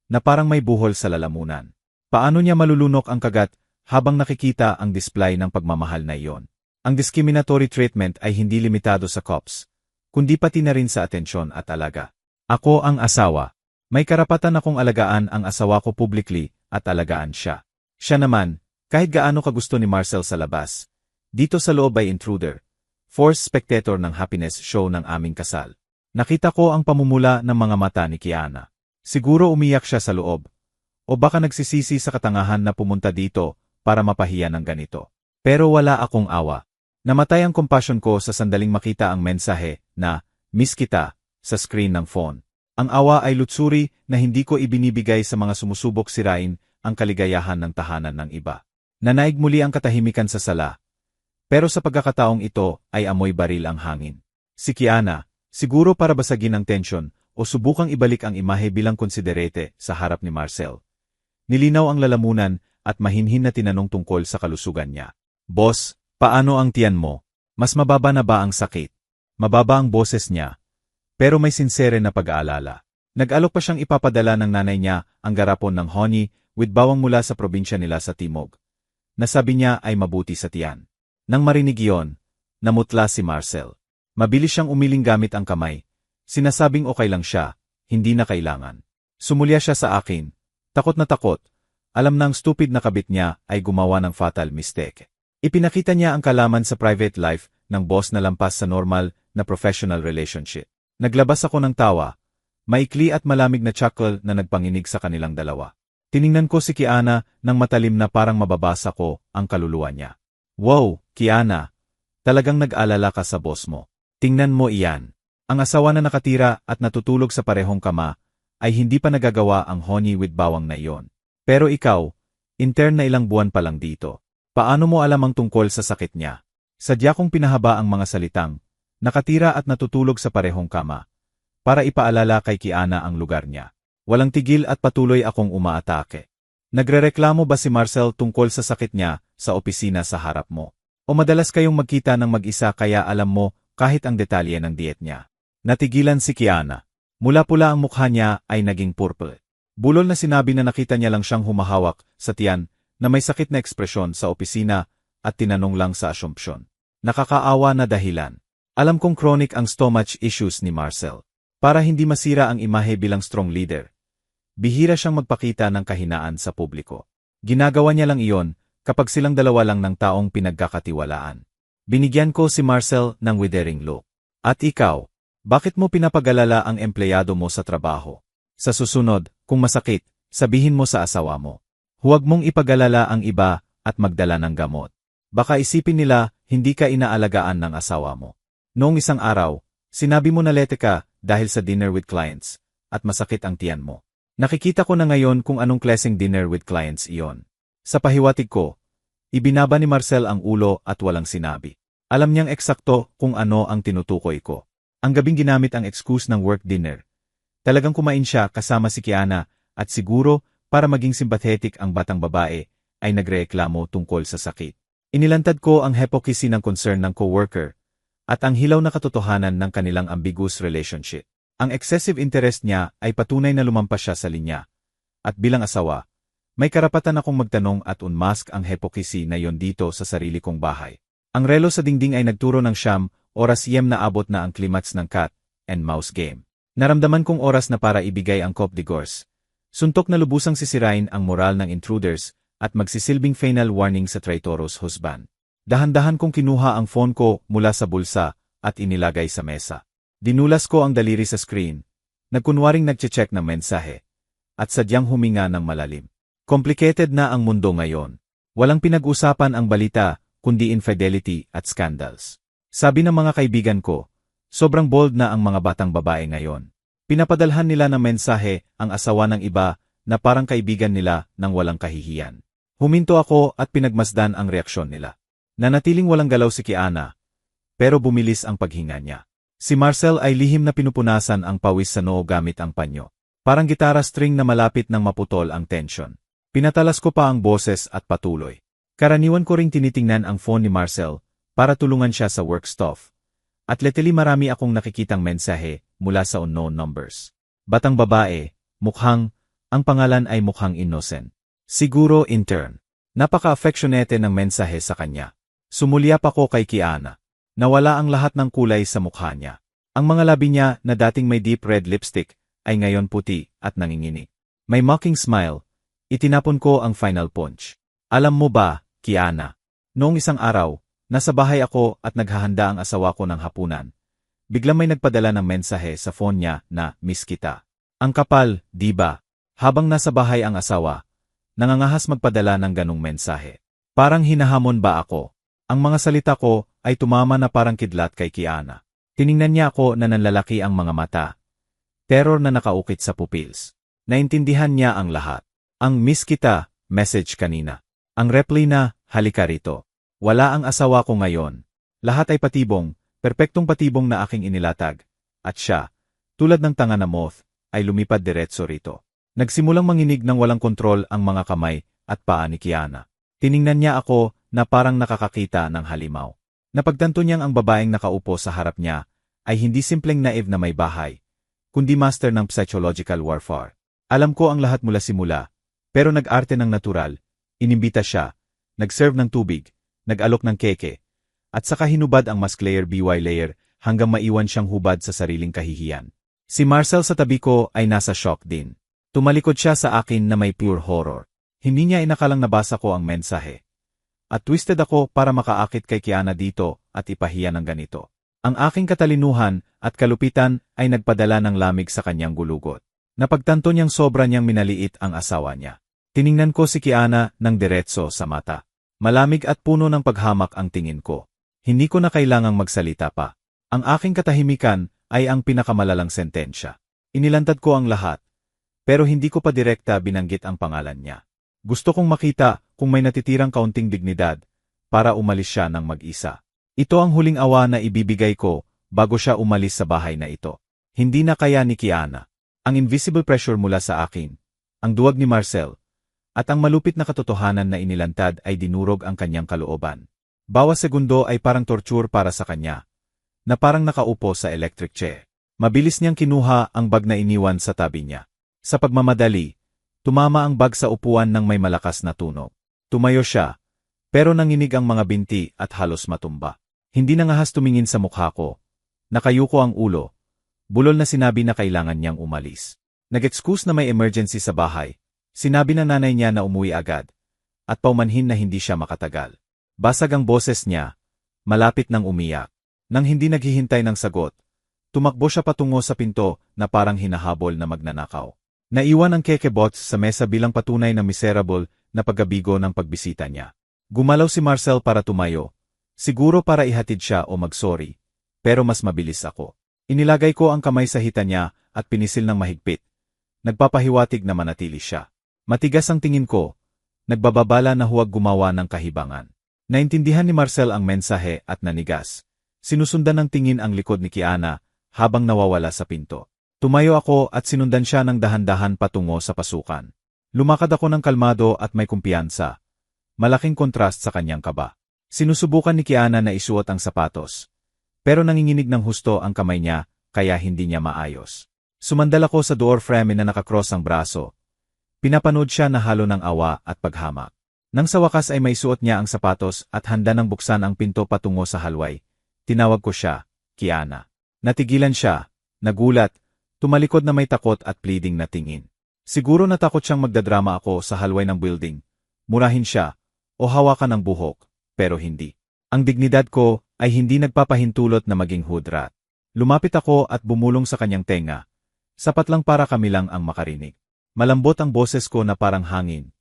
na parang may buhol sa lalamunan. Paano niya malulunok ang kagat habang nakikita ang display ng pagmamahal na iyon? Ang discriminatory treatment ay hindi limitado sa cups, kundi pati na rin sa atensyon at alaga. Ako ang asawa. May karapatan akong alagaan ang asawa ko publicly at alagaan siya. Siya naman, kahit gaano kagusto ni Marcel sa labas, dito sa loob ay intruder. Forced spectator ng happiness show ng aming kasal. Nakita ko ang pamumula ng mga mata ni Kiana. Siguro umiyak siya sa loob. O baka nagsisisi sa katangahan na pumunta dito para mapahiya ng ganito. Pero wala akong awa. Namatay ang compassion ko sa sandaling makita ang mensahe na, "Miss kita," sa screen ng phone. Ang awa ay lutsuri na hindi ko ibinibigay sa mga sumusubok sirain ang kaligayahan ng tahanan ng iba. Nanaig muli ang katahimikan sa sala. Pero sa pagkakataong ito ay amoy baril ang hangin. Si Kiana, siguro para basagin ang tensyon o subukang ibalik ang imahe bilang konsiderete sa harap ni Marcel. Nilinaw ang lalamunan at mahinhin na tinanong tungkol sa kalusugan niya. Boss, paano ang tiyan mo? Mas mababa na ba ang sakit? Mababa ang boses niya, pero may sincere na pag-aalala. Nag-alok pa siyang ipapadala ng nanay niya ang garapon ng honey with bawang mula sa probinsya nila sa Timog. Nasabi niya ay mabuti sa tiyan. Nang marinig iyon, namutla si Marcel. Mabilis siyang umiling gamit ang kamay. Sinasabing okay lang siya, hindi na kailangan. Sumulya siya sa akin. Takot na takot. Alam na ang stupid na kabit niya ay gumawa ng fatal mistake. Ipinakita niya ang kalaman sa private life ng boss na lampas sa normal na professional relationship. Naglabas ako ng tawa. Maikli at malamig na chuckle na nagpanginig sa kanilang dalawa. Tiningnan ko si Kiana nang matalim na parang mababasa ko ang kaluluwa niya. Wow, Kiana. Talagang nag-alala ka sa boss mo. Tingnan mo iyan. Ang asawa na nakatira at natutulog sa parehong kama ay hindi pa nagagawa ang honey with bawang na iyon. Pero ikaw, intern na ilang buwan pa lang dito. Paano mo alam ang tungkol sa sakit niya? Sadya kong pinahaba ang mga salitang, nakatira at natutulog sa parehong kama, para ipaalala kay Kiana ang lugar niya. Walang tigil at patuloy akong umaatake. Nagrereklamo ba si Marcel tungkol sa sakit niya sa opisina sa harap mo? O madalas kayong magkita ng mag-isa kaya alam mo kahit ang detalye ng diet niya? Natigilan si Kiana. Mula-pula ang mukha niya ay naging purple. Bulol na sinabi na nakita niya lang siyang humahawak sa tiyan na may sakit na ekspresyon sa opisina at tinanong lang sa assumption. Nakakaawa na dahilan. Alam kong chronic ang stomach issues ni Marcel. Para hindi masira ang imahe bilang strong leader, bihira siyang magpakita ng kahinaan sa publiko. Ginagawa niya lang iyon kapag silang dalawa lang ng taong pinagkakatiwalaan. Binigyan ko si Marcel ng withering look. At ikaw, bakit mo pinapagalala ang empleyado mo sa trabaho? Sa susunod, kung masakit, sabihin mo sa asawa mo. Huwag mong ipagalala ang iba at magdala ng gamot. Baka isipin nila hindi ka inaalagaan ng asawa mo. Noong isang araw, sinabi mo na lete ka dahil sa dinner with clients at masakit ang tiyan mo. Nakikita ko na ngayon kung anong klaseng dinner with clients iyon. Sa pahiwatig ko, ibinaba ni Marcel ang ulo at walang sinabi. Alam niyang eksakto kung ano ang tinutukoy ko. Ang gabing ginamit ang excuse ng work dinner. Talagang kumain siya kasama si Kiana at siguro para maging sympathetic ang batang babae ay nagreklamo tungkol sa sakit. Inilantad ko ang hypocrisy ng concern ng coworker at ang hilaw na katotohanan ng kanilang ambiguous relationship. Ang excessive interest niya ay patunay na lumampas siya sa linya. At bilang asawa, may karapatan akong magtanong at unmask ang hypocrisy na yon dito sa sarili kong bahay. Ang relo sa dingding ay nagturo ng oras na abot na ang climax ng cat and mouse game. Naramdaman kong oras na para ibigay ang coup de grâce. Suntok na lubusang sisirain ang moral ng intruders at magsisilbing final warning sa traitorous husband. Dahan-dahan kong kinuha ang phone ko mula sa bulsa at inilagay sa mesa. Dinulas ko ang daliri sa screen, nagkunwaring nagche-check ng mensahe, at sadyang huminga ng malalim. Complicated na ang mundo ngayon. Walang pinag-usapan ang balita, kundi infidelity at scandals. Sabi ng mga kaibigan ko, sobrang bold na ang mga batang babae ngayon. Pinapadalhan nila ng mensahe ang asawa ng iba na parang kaibigan nila ng walang kahihiyan. Huminto ako at pinagmasdan ang reaksyon nila. Nanatiling walang galaw si Kiana, pero bumilis ang paghinga niya. Si Marcel ay lihim na pinupunasan ang pawis sa noo gamit ang panyo. Parang gitara string na malapit nang maputol ang tension. Pinatalas ko pa ang boses at patuloy. Karaniwan ko ring tinitingnan ang phone ni Marcel para tulungan siya sa work stuff. At lately marami akong nakikitang mensahe mula sa unknown numbers. Batang babae, mukhang, ang pangalan ay mukhang innocent. Siguro intern. Napaka-affectionate ng mensahe sa kanya. Sumulyap ako kay Kiana. Nawala ang lahat ng kulay sa mukha niya. Ang mga labi niya na dating may deep red lipstick ay ngayon puti at nanginginig. May mocking smile. Itinapon ko ang final punch. Alam mo ba, Kiana? Noong isang araw, nasa bahay ako at naghahanda ang asawa ko ng hapunan. Biglang may nagpadala ng mensahe sa phone niya na miss kita. Ang kapal, di ba? Habang nasa bahay ang asawa, nangangahas magpadala ng ganong mensahe. Parang hinahamon ba ako? Ang mga salita ko ay tumama na parang kidlat kay Kiana. Tiningnan niya ako na nanlalaki ang mga mata. Terror na nakaukit sa pupils. Naintindihan niya ang lahat. Ang miss kita, message kanina. Ang reply na, halika rito. Wala ang asawa ko ngayon. Lahat ay patibong, perpektong patibong na aking inilatag. At siya, tulad ng tanga na moth, ay lumipad diretso rito. Nagsimulang manginig ng walang kontrol ang mga kamay at paa ni Kiana. Tiningnan niya ako na parang nakakakita ng halimaw. Napagtanto niyang ang babaeng nakaupo sa harap niya ay hindi simpleng naive na may bahay, kundi master ng psychological warfare. Alam ko ang lahat mula simula, pero nag-arte ng natural, inimbita siya, nag-serve ng tubig, nag-alok ng keke, at saka hinubad ang mask layer by layer hanggang maiwan siyang hubad sa sariling kahihiyan. Si Marcel sa tabi ko ay nasa shock din. Tumalikod siya sa akin na may pure horror. Hindi niya inakalang nabasa ko ang mensahe. At twisted ako para makaakit kay Kiana dito at ipahiya ng ganito. Ang aking katalinuhan at kalupitan ay nagpadala ng lamig sa kanyang gulugot. Napagtanto niyang sobra niyang minaliit ang asawa niya. Tiningnan ko si Kiana ng diretso sa mata. Malamig at puno ng paghamak ang tingin ko. Hindi ko na kailangang magsalita pa. Ang aking katahimikan ay ang pinakamalalang sentensya. Inilantad ko ang lahat, pero hindi ko pa direkta binanggit ang pangalan niya. Gusto kong makita kung may natitirang kaunting dignidad para umalis siya ng mag-isa. Ito ang huling awa na ibibigay ko bago siya umalis sa bahay na ito. Hindi na kaya ni Kiana. Ang invisible pressure mula sa akin, ang duwag ni Marcel, at ang malupit na katotohanan na inilantad ay dinurog ang kanyang kalooban. Bawat segundo ay parang torture para sa kanya, na parang nakaupo sa electric chair. Mabilis niyang kinuha ang bag na iniwan sa tabi niya. Sa pagmamadali, tumama ang bag sa upuan ng may malakas na tunog. Tumayo siya, pero nanginig ang mga binti at halos matumba. Hindi nangahas tumingin sa mukha ko. Nakayuko ang ulo. Bulol na sinabi na kailangan niyang umalis. Nag-excuse na may emergency sa bahay. Sinabi ng nanay niya na umuwi agad, at paumanhin na hindi siya makatagal. Basag ang boses niya, malapit nang umiyak. Nang hindi naghihintay ng sagot, tumakbo siya patungo sa pinto na parang hinahabol na magnanakaw. Naiwan ang keke box sa mesa bilang patunay ng miserable na paggabigo ng pagbisita niya. Gumalaw si Marcel para tumayo, siguro para ihatid siya o magsorry, pero mas mabilis ako. Inilagay ko ang kamay sa hita niya at pinisil ng mahigpit. Nagpapahiwatig na manatili siya. Matigas ang tingin ko, nagbababala na huwag gumawa ng kahibangan. Naintindihan ni Marcel ang mensahe at nanigas. Sinusundan ng tingin ang likod ni Kiana habang nawawala sa pinto. Tumayo ako at sinundan siya ng dahan-dahan patungo sa pasukan. Lumakad ako ng kalmado at may kumpiyansa. Malaking kontrast sa kanyang kaba. Sinusubukan ni Kiana na isuot ang sapatos. Pero nanginginig ng husto ang kamay niya kaya hindi niya maayos. Sumandal ako sa door frame na nakakross ang braso. Pinapanood siya na halo ng awa at paghamak. Nang sa wakas ay maisuot niya ang sapatos at handa nang buksan ang pinto patungo sa halway. Tinawag ko siya, Kiana. Natigilan siya, nagulat, tumalikod na may takot at pleading na tingin. Siguro natakot siyang magdadrama ako sa halway ng building. Murahin siya, o hawakan ang buhok, pero hindi. Ang dignidad ko ay hindi nagpapahintulot na maging hudrat. Lumapit ako at bumulong sa kanyang tenga. Sapat lang para kami lang ang makarinig. Malambot ang boses ko na parang hangin,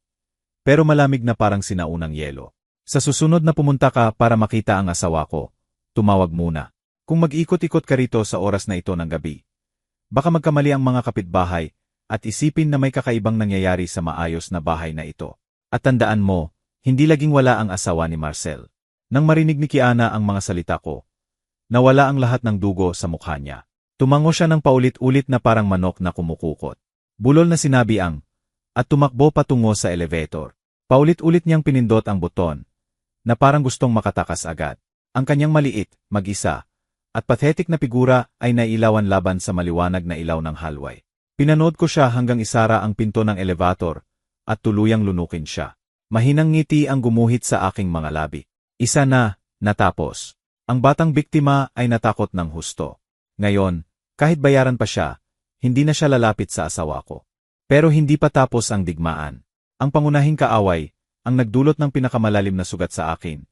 pero malamig na parang sinaunang yelo. Sa susunod na pumunta ka para makita ang asawa ko, tumawag muna. Kung mag-ikot-ikot ka rito sa oras na ito ng gabi, baka magkamali ang mga kapitbahay at isipin na may kakaibang nangyayari sa maayos na bahay na ito. At tandaan mo, hindi laging wala ang asawa ni Marcel. Nang marinig ni Kiana ang mga salita ko, nawala ang lahat ng dugo sa mukha niya. Tumango siya ng paulit-ulit na parang manok na kumukukot. Bulol na sinabi ang, at tumakbo patungo sa elevator. Paulit-ulit niyang pinindot ang buton, na parang gustong makatakas agad. Ang kanyang maliit, mag-isa, at pathetic na figura ay nailawan laban sa maliwanag na ilaw ng hallway. Pinanood ko siya hanggang isara ang pinto ng elevator, at tuluyang lunukin siya. Mahinang ngiti ang gumuhit sa aking mga labi. Isa na, natapos. Ang batang biktima ay natakot ng husto. Ngayon, kahit bayaran pa siya, hindi na siya lalapit sa asawa ko. Pero hindi pa tapos ang digmaan. Ang pangunahing kaaway, ang nagdulot ng pinakamalalim na sugat sa akin,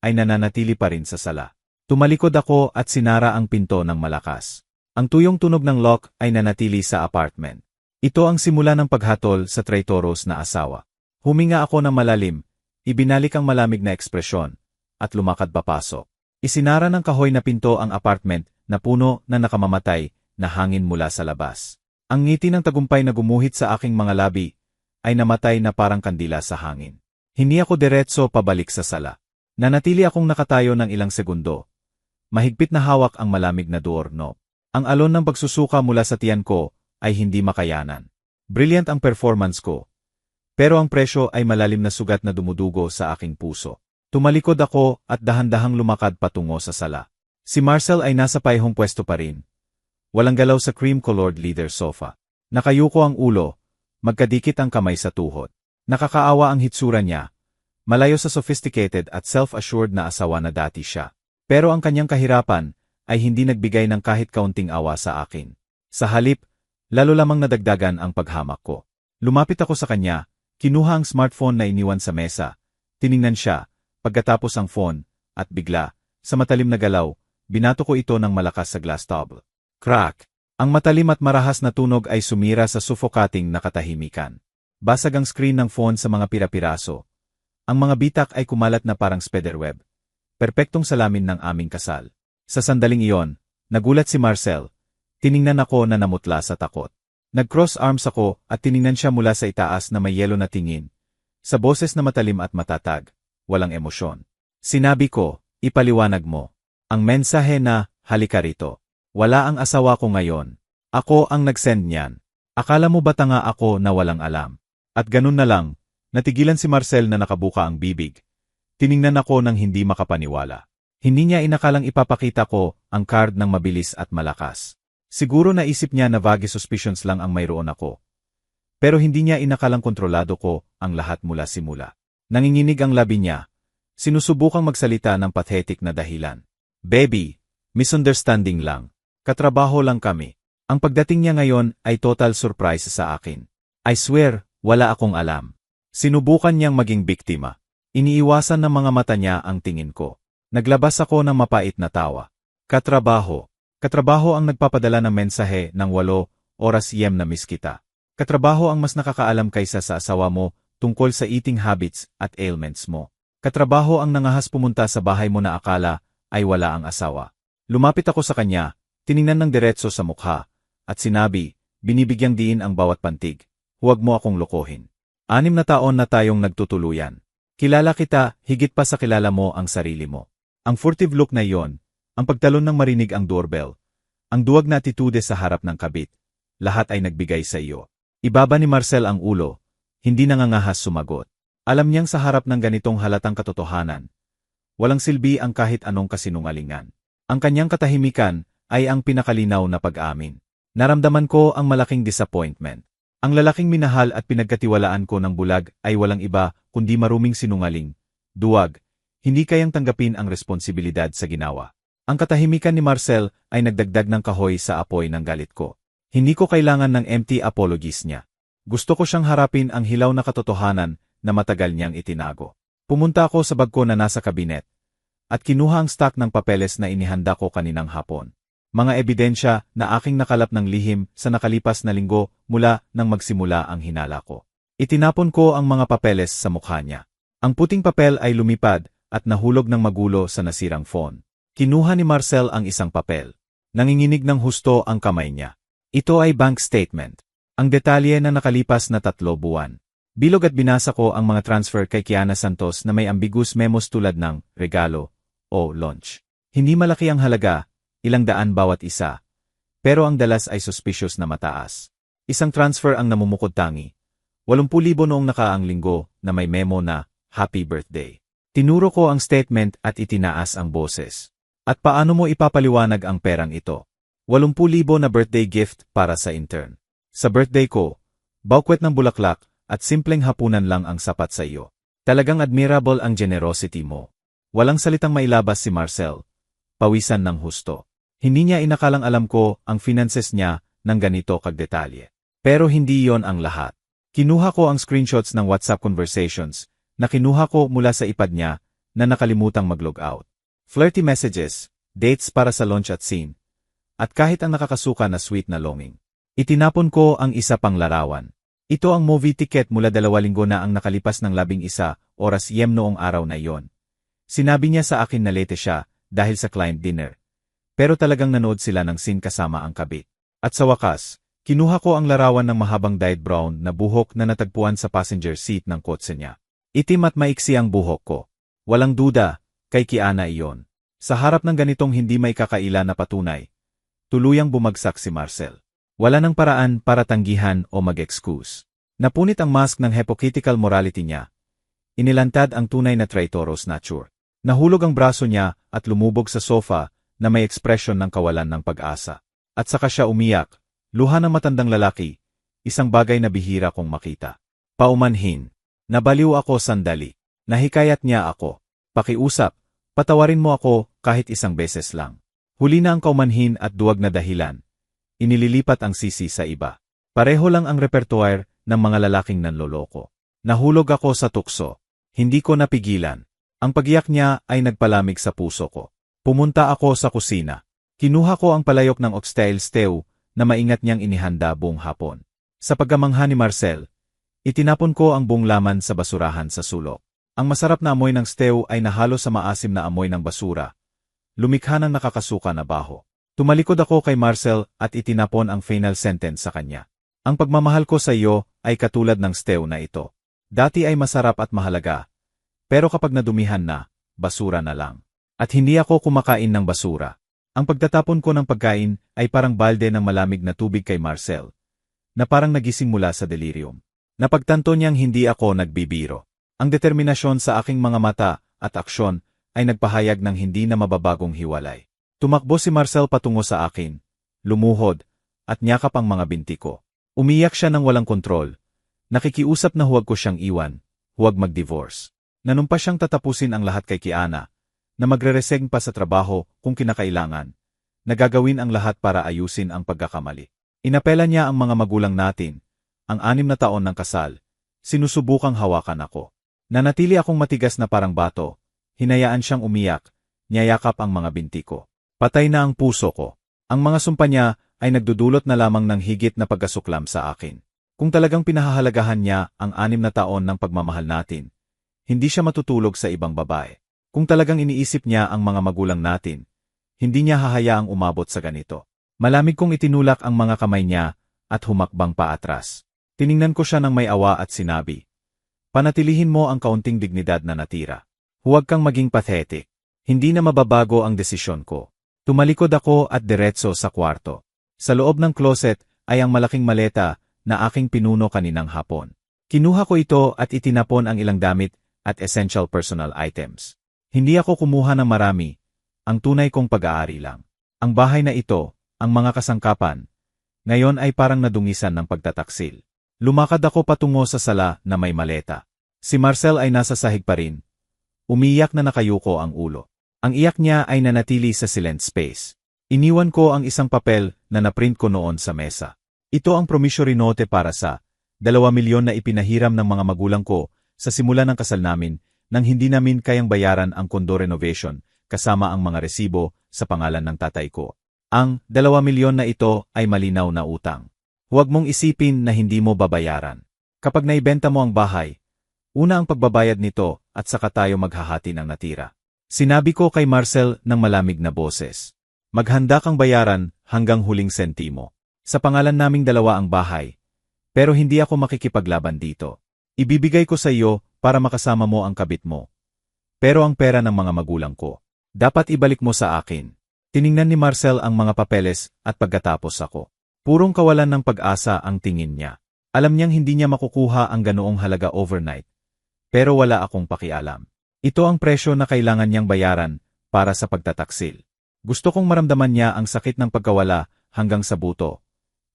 ay nananatili pa rin sa sala. Tumalikod ako at sinara ang pinto ng malakas. Ang tuyong tunog ng lock ay nanatili sa apartment. Ito ang simula ng paghatol sa traitorous na asawa. Huminga ako ng malalim, ibinalik ang malamig na ekspresyon, at lumakad papasok. Isinara ng kahoy na pinto ang apartment na puno na nakamamatay na hangin mula sa labas. Ang ngiti ng tagumpay na gumuhit sa aking mga labi ay namatay na parang kandila sa hangin. Hindi ako diretso pabalik sa sala. Nanatili akong nakatayo ng ilang segundo. Mahigpit na hawak ang malamig na doorknob. Ang alon ng pagsusuka mula sa tiyan ko ay hindi makayanan. Brilliant ang performance ko. Pero ang presyo ay malalim na sugat na dumudugo sa aking puso. Tumalikod ako at dahan-dahang lumakad patungo sa sala. Si Marcel ay nasa paihong pwesto pa rin. Walang galaw sa cream-colored leather sofa. Nakayuko ang ulo, magkadikit ang kamay sa tuhod. Nakakaawa ang hitsura niya. Malayo sa sophisticated at self-assured na asawa na dati siya. Pero ang kanyang kahirapan ay hindi nagbigay ng kahit kaunting awa sa akin. Sa halip, lalo lamang nadagdagan ang paghamak ko. Lumapit ako sa kanya, kinuha ang smartphone na iniwan sa mesa, tiningnan siya, pagkatapos ang phone, at bigla, sa matalim na galaw, binato ko ito ng malakas sa glass table. Crack! Ang matalim at marahas na tunog ay sumira sa suffocating na katahimikan. Basag ang screen ng phone sa mga pira-piraso. Ang mga bitak ay kumalat na parang spiderweb. Perpektong salamin ng aming kasal. Sa sandaling iyon, nagulat si Marcel. Tiningnan ako na namutla sa takot. Nag-cross arms ako at tiningnan siya mula sa itaas na may yelo na tingin. Sa boses na matalim at matatag, walang emosyon. Sinabi ko, ipaliwanag mo. Ang mensahe na, halika rito. Wala ang asawa ko ngayon. Ako ang nag-send niyan. Akala mo ba tanga ako na walang alam? At ganun na lang, natigilan si Marcel na nakabuka ang bibig. Tiningnan ako ng hindi makapaniwala. Hindi niya inakalang ipapakita ko ang card ng mabilis at malakas. Siguro naisip niya na vague suspicions lang ang mayroon ako. Pero hindi niya inakalang kontrolado ko ang lahat mula simula. Nanginginig ang labi niya. Sinusubukang magsalita ng pathetic na dahilan. Baby, misunderstanding lang. Katrabaho lang kami. Ang pagdating niya ngayon ay total surprise sa akin. I swear, wala akong alam. Sinubukan niyang maging biktima. Iniiwasan ng mga mata niya ang tingin ko. Naglabas ako ng mapait na tawa. Katrabaho. Katrabaho ang nagpapadala ng mensahe ng 8 oras na miss kita. Katrabaho ang mas nakakaalam kaysa sa asawa mo tungkol sa eating habits at ailments mo. Katrabaho ang nangahas pumunta sa bahay mo na akala ay wala ang asawa. Lumapit ako sa kanya, tiningnan ng diretso sa mukha, at sinabi, binibigyang diin ang bawat pantig. Huwag mo akong lokohin. 6 na taon na tayong nagtutuluyan. Kilala kita, higit pa sa kilala mo ang sarili mo. Ang furtive look na iyon, ang pagtalon ng marinig ang doorbell, ang duwag na atitude sa harap ng kabit, lahat ay nagbigay sa iyo. Ibaba ni Marcel ang ulo, hindi nangangahas sumagot. Alam niyang sa harap ng ganitong halatang katotohanan, walang silbi ang kahit anong kasinungalingan. Ang kanyang katahimikan ay ang pinakalinaw na pag-amin. Naramdaman ko ang malaking disappointment. Ang lalaking minahal at pinagkatiwalaan ko ng bulag ay walang iba kundi maruming sinungaling, duwag, hindi kayang tanggapin ang responsibilidad sa ginawa. Ang katahimikan ni Marcel ay nagdagdag ng kahoy sa apoy ng galit ko. Hindi ko kailangan ng empty apologies niya. Gusto ko siyang harapin ang hilaw na katotohanan na matagal niyang itinago. Pumunta ako sa bag ko na nasa kabinet at kinuha ang stack ng papeles na inihanda ko kaninang hapon. Mga ebidensya na aking nakalap ng lihim sa nakalipas na linggo mula nang magsimula ang hinala ko. Itinapon ko ang mga papeles sa mukha niya. Ang puting papel ay lumipad at nahulog ng magulo sa nasirang phone. Kinuha ni Marcel ang isang papel. Nanginginig ng husto ang kamay niya. Ito ay bank statement. Ang detalye na nakalipas na 3 buwan. Bilog at binasa ko ang mga transfer kay Kiana Santos na may ambiguous memos tulad ng regalo o launch. Hindi malaki ang halaga, ilang daan bawat isa. Pero ang dalas ay suspicious na mataas. Isang transfer ang namumukod tangi. 80,000 noong nakaang linggo na may memo na Happy Birthday. Tinuro ko ang statement at itinaas ang boses. At paano mo ipapaliwanag ang perang ito? 80,000 na birthday gift para sa intern. Sa birthday ko, baukwet ng bulaklak at simpleng hapunan lang ang sapat sa iyo. Talagang admirable ang generosity mo. Walang salitang mailabas si Marcel. Pawisan ng husto. Hindi niya inakalang alam ko ang finances niya ng ganito kagdetalye. Pero hindi yon ang lahat. Kinuha ko ang screenshots ng WhatsApp conversations na kinuha ko mula sa iPad niya na nakalimutang mag-log out. Flirty messages, dates para sa launch at scene, at kahit ang nakakasuka na sweet na longing. Itinapon ko ang isa pang larawan. Ito ang movie ticket mula 2 linggo na ang nakalipas ng 11 oras noong araw na iyon. Sinabi niya sa akin na late siya dahil sa client dinner. Pero talagang nanood sila ng scene kasama ang kabit. At sa wakas, kinuha ko ang larawan ng mahabang dyed brown na buhok na natagpuan sa passenger seat ng kotse niya. Itim at maiksi ang buhok ko. Walang duda, Kay Kiana iyon. Sa harap ng ganitong hindi may kakaila na patunay, tuluyang bumagsak si Marcel. Wala nang paraan para tanggihan o mag-excuse. Napunit ang mask ng hypocritical morality niya. Inilantad ang tunay na traitorous nature. Nahulog ang braso niya at lumubog sa sofa na may ekspresyon ng kawalan ng pag-asa. At saka siya umiyak, luha ng matandang lalaki, isang bagay na bihira kong makita. Paumanhin. Nabaliw ako sandali. Nahikayat niya ako. Pakiusap, patawarin mo ako kahit isang beses lang. Huli na ang kaumanhin at duwag na dahilan. Inililipat ang sisi sa iba. Pareho lang ang repertoire ng mga lalaking nanloloko. Nahulog ako sa tukso. Hindi ko napigilan. Ang pagiyak niya ay nagpalamig sa puso ko. Pumunta ako sa kusina. Kinuha ko ang palayok ng oxtail stew na maingat niyang inihanda buong hapon. Sa paggamangha ni Marcel, itinapon ko ang buong laman sa basurahan sa sulok. Ang masarap na amoy ng stew ay nahalo sa maasim na amoy ng basura. Lumikha ng nakakasuka na baho. Tumalikod ako kay Marcel at itinapon ang final sentence sa kanya. Ang pagmamahal ko sa iyo ay katulad ng stew na ito. Dati ay masarap at mahalaga. Pero kapag nadumihan na, basura na lang. At hindi ako kumakain ng basura. Ang pagtatapon ko ng pagkain ay parang balde ng malamig na tubig kay Marcel, na parang nagising mula sa delirium. Napagtanto niyang hindi ako nagbibiro. Ang determinasyon sa aking mga mata at aksyon ay nagpahayag ng hindi na mababagong hiwalay. Tumakbo si Marcel patungo sa akin, lumuhod, at niyakap ang mga binti ko. Umiyak siya ng walang kontrol. Nakikiusap na huwag ko siyang iwan, huwag mag-divorce. Nanumpa siyang tatapusin ang lahat kay Kiana, na magre-resign pa sa trabaho kung kinakailangan, na gagawin ang lahat para ayusin ang pagkakamali. Inapela niya ang mga magulang natin, ang 6 na taon ng kasal, sinusubukang hawakan ako. Nanatili akong matigas na parang bato, hinayaan siyang umiyak, niyayakap ang mga binti ko. Patay na ang puso ko. Ang mga sumpa niya ay nagdudulot na lamang ng higit na pagkasuklam sa akin. Kung talagang pinahahalagahan niya ang 6 na taon ng pagmamahal natin, hindi siya matutulog sa ibang babae. Kung talagang iniisip niya ang mga magulang natin, hindi niya hahayaang umabot sa ganito. Malamig kong itinulak ang mga kamay niya at humakbang pa atras. Tiningnan ko siya ng may awa at sinabi, "Panatilihin mo ang kaunting dignidad na natira. Huwag kang maging pathetic. Hindi na mababago ang desisyon ko." Tumalikod ako at diretso sa kwarto. Sa loob ng closet ay ang malaking maleta na aking pinuno kaninang hapon. Kinuha ko ito at itinapon ang ilang damit at essential personal items. Hindi ako kumuha ng marami, ang tunay kong pag-aari lang. Ang bahay na ito, ang mga kasangkapan, ngayon ay parang nadungisan ng pagtataksil. Lumakad ako patungo sa sala na may maleta. Si Marcel ay nasa sahig pa rin. Umiyak na nakayuko ang ulo. Ang iyak niya ay nanatili sa silent space. Iniwan ko ang isang papel na naprint ko noon sa mesa. Ito ang promissory note para sa 2 milyon na ipinahiram ng mga magulang ko sa simula ng kasal namin nang hindi namin kayang bayaran ang condo renovation kasama ang mga resibo sa pangalan ng tatay ko. Ang 2 milyon na ito ay malinaw na utang. Huwag mong isipin na hindi mo babayaran. Kapag naibenta mo ang bahay, una ang pagbabayad nito at saka tayo maghahati ng natira. Sinabi ko kay Marcel ng malamig na boses. Maghanda kang bayaran hanggang huling sentimo. Sa pangalan naming 2 ang bahay. Pero hindi ako makikipaglaban dito. Ibibigay ko sa iyo para makasama mo ang kabit mo. Pero ang pera ng mga magulang ko, dapat ibalik mo sa akin. Tiningnan ni Marcel ang mga papeles at pagkatapos ako. Purong kawalan ng pag-asa ang tingin niya. Alam niyang hindi niya makukuha ang ganoong halaga overnight. Pero wala akong pakialam. Ito ang presyo na kailangan niyang bayaran para sa pagtataksil. Gusto kong maramdaman niya ang sakit ng pagkawala hanggang sa buto,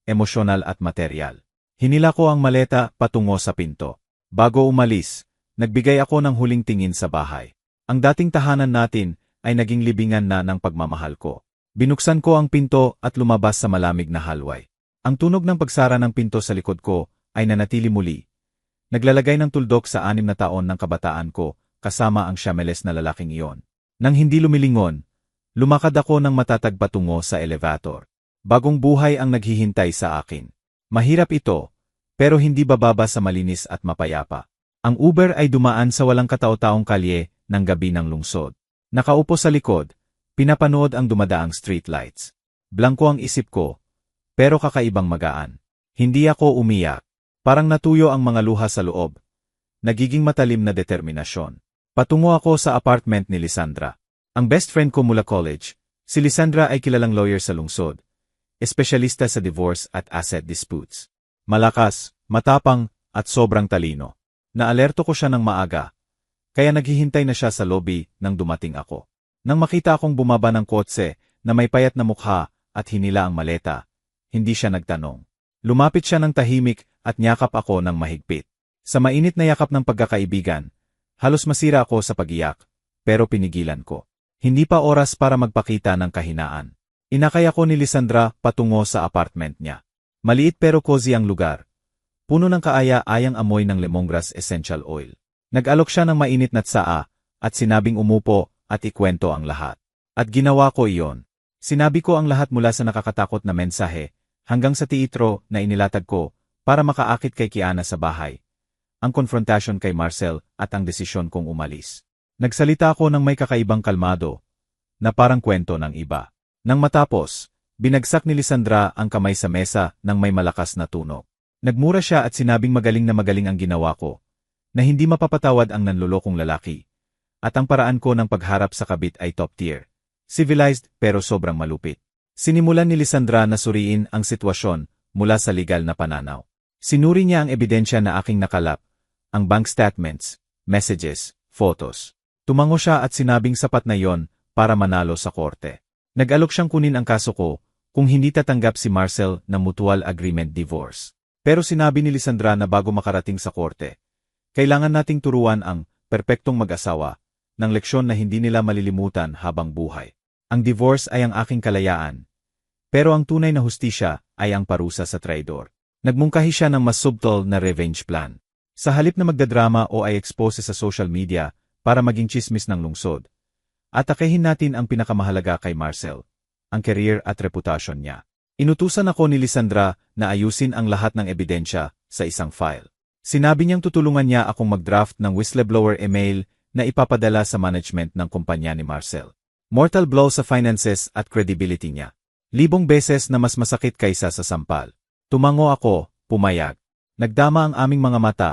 emosyonal at materyal. Hinila ko ang maleta patungo sa pinto. Bago umalis, nagbigay ako ng huling tingin sa bahay. Ang dating tahanan natin ay naging libingan na ng pagmamahal ko. Binuksan ko ang pinto at lumabas sa malamig na hallway. Ang tunog ng pagsara ng pinto sa likod ko ay nanatili muli. Naglalagay ng tuldok sa 6 na taon ng kabataan ko kasama ang syameles na lalaking iyon. Nang hindi lumilingon, lumakad ako ng matatag patungo sa elevator. Bagong buhay ang naghihintay sa akin. Mahirap ito, pero hindi bababa sa malinis at mapayapa. Ang Uber ay dumaan sa walang katao-taong kalye ng gabi ng lungsod. Nakaupo sa likod, pinapanood ang dumadaang streetlights. Blanko ang isip ko, pero kakaibang magaan. Hindi ako umiyak. Parang natuyo ang mga luha sa loob. Nagiging matalim na determinasyon. Patungo ako sa apartment ni Lisandra. Ang best friend ko mula college, si Lisandra ay kilalang lawyer sa lungsod, espesyalista sa divorce at asset disputes. Malakas, matapang, at sobrang talino. Naalerto ko siya ng maaga, kaya naghihintay na siya sa lobby nang dumating ako. Nang makita akong bumaba ng kotse na may payat na mukha at hinila ang maleta, hindi siya nagtanong. Lumapit siya ng tahimik at niyakap ako ng mahigpit. Sa mainit na yakap ng pagkakaibigan, halos masira ako sa pag-iyak, pero pinigilan ko. Hindi pa oras para magpakita ng kahinaan. Inakay ako ni Lisandra patungo sa apartment niya. Maliit pero cozy ang lugar. Puno ng kaaya-ayang amoy ng lemongrass essential oil. Nag-alok siya ng mainit na tsaa at sinabing umupo at ikwento ang lahat. At ginawa ko iyon. Sinabi ko ang lahat mula sa nakakatakot na mensahe hanggang sa teatro na inilatag ko para makaakit kay Kiana sa bahay, ang konfrontasyon kay Marcel at ang desisyon kong umalis. Nagsalita ako ng may kakaibang kalmado, na parang kwento ng iba. Nang matapos, binagsak ni Lisandra ang kamay sa mesa ng may malakas na tunog. Nagmura siya at sinabing magaling na magaling ang ginawa ko, na hindi mapapatawad ang nanlolokong lalaki, at ang paraan ko ng pagharap sa kabit ay top tier. Civilized pero sobrang malupit. Sinimulan ni Lisandra na suriin ang sitwasyon mula sa legal na pananaw. Sinuri niya ang ebidensya na aking nakalap, ang bank statements, messages, photos. Tumango siya at sinabing sapat na yon para manalo sa korte. Nag-alok siyang kunin ang kaso ko kung hindi tatanggap si Marcel ng mutual agreement divorce. Pero sinabi ni Lisandra na bago makarating sa korte, kailangan nating turuan ang perpektong mag-asawa ng leksyon na hindi nila malilimutan habang buhay. Ang divorce ay ang aking kalayaan, pero ang tunay na hustisya ay ang parusa sa traidor. Nagmungkahi siya ng mas subtle na revenge plan. Sa halip na magdadrama o ay expose sa social media para maging chismis ng lungsod, atakehin natin ang pinakamahalaga kay Marcel, ang career at reputasyon niya. Inutusan ako ni Lisandra na ayusin ang lahat ng ebidensya sa isang file. Sinabi niyang tutulungan niya akong mag-draft ng whistleblower email na ipapadala sa management ng kumpanya ni Marcel. Mortal blow sa finances at credibility niya. Libong beses na mas masakit kaysa sa sampal. Tumango ako, pumayag. Nagdama ang aming mga mata,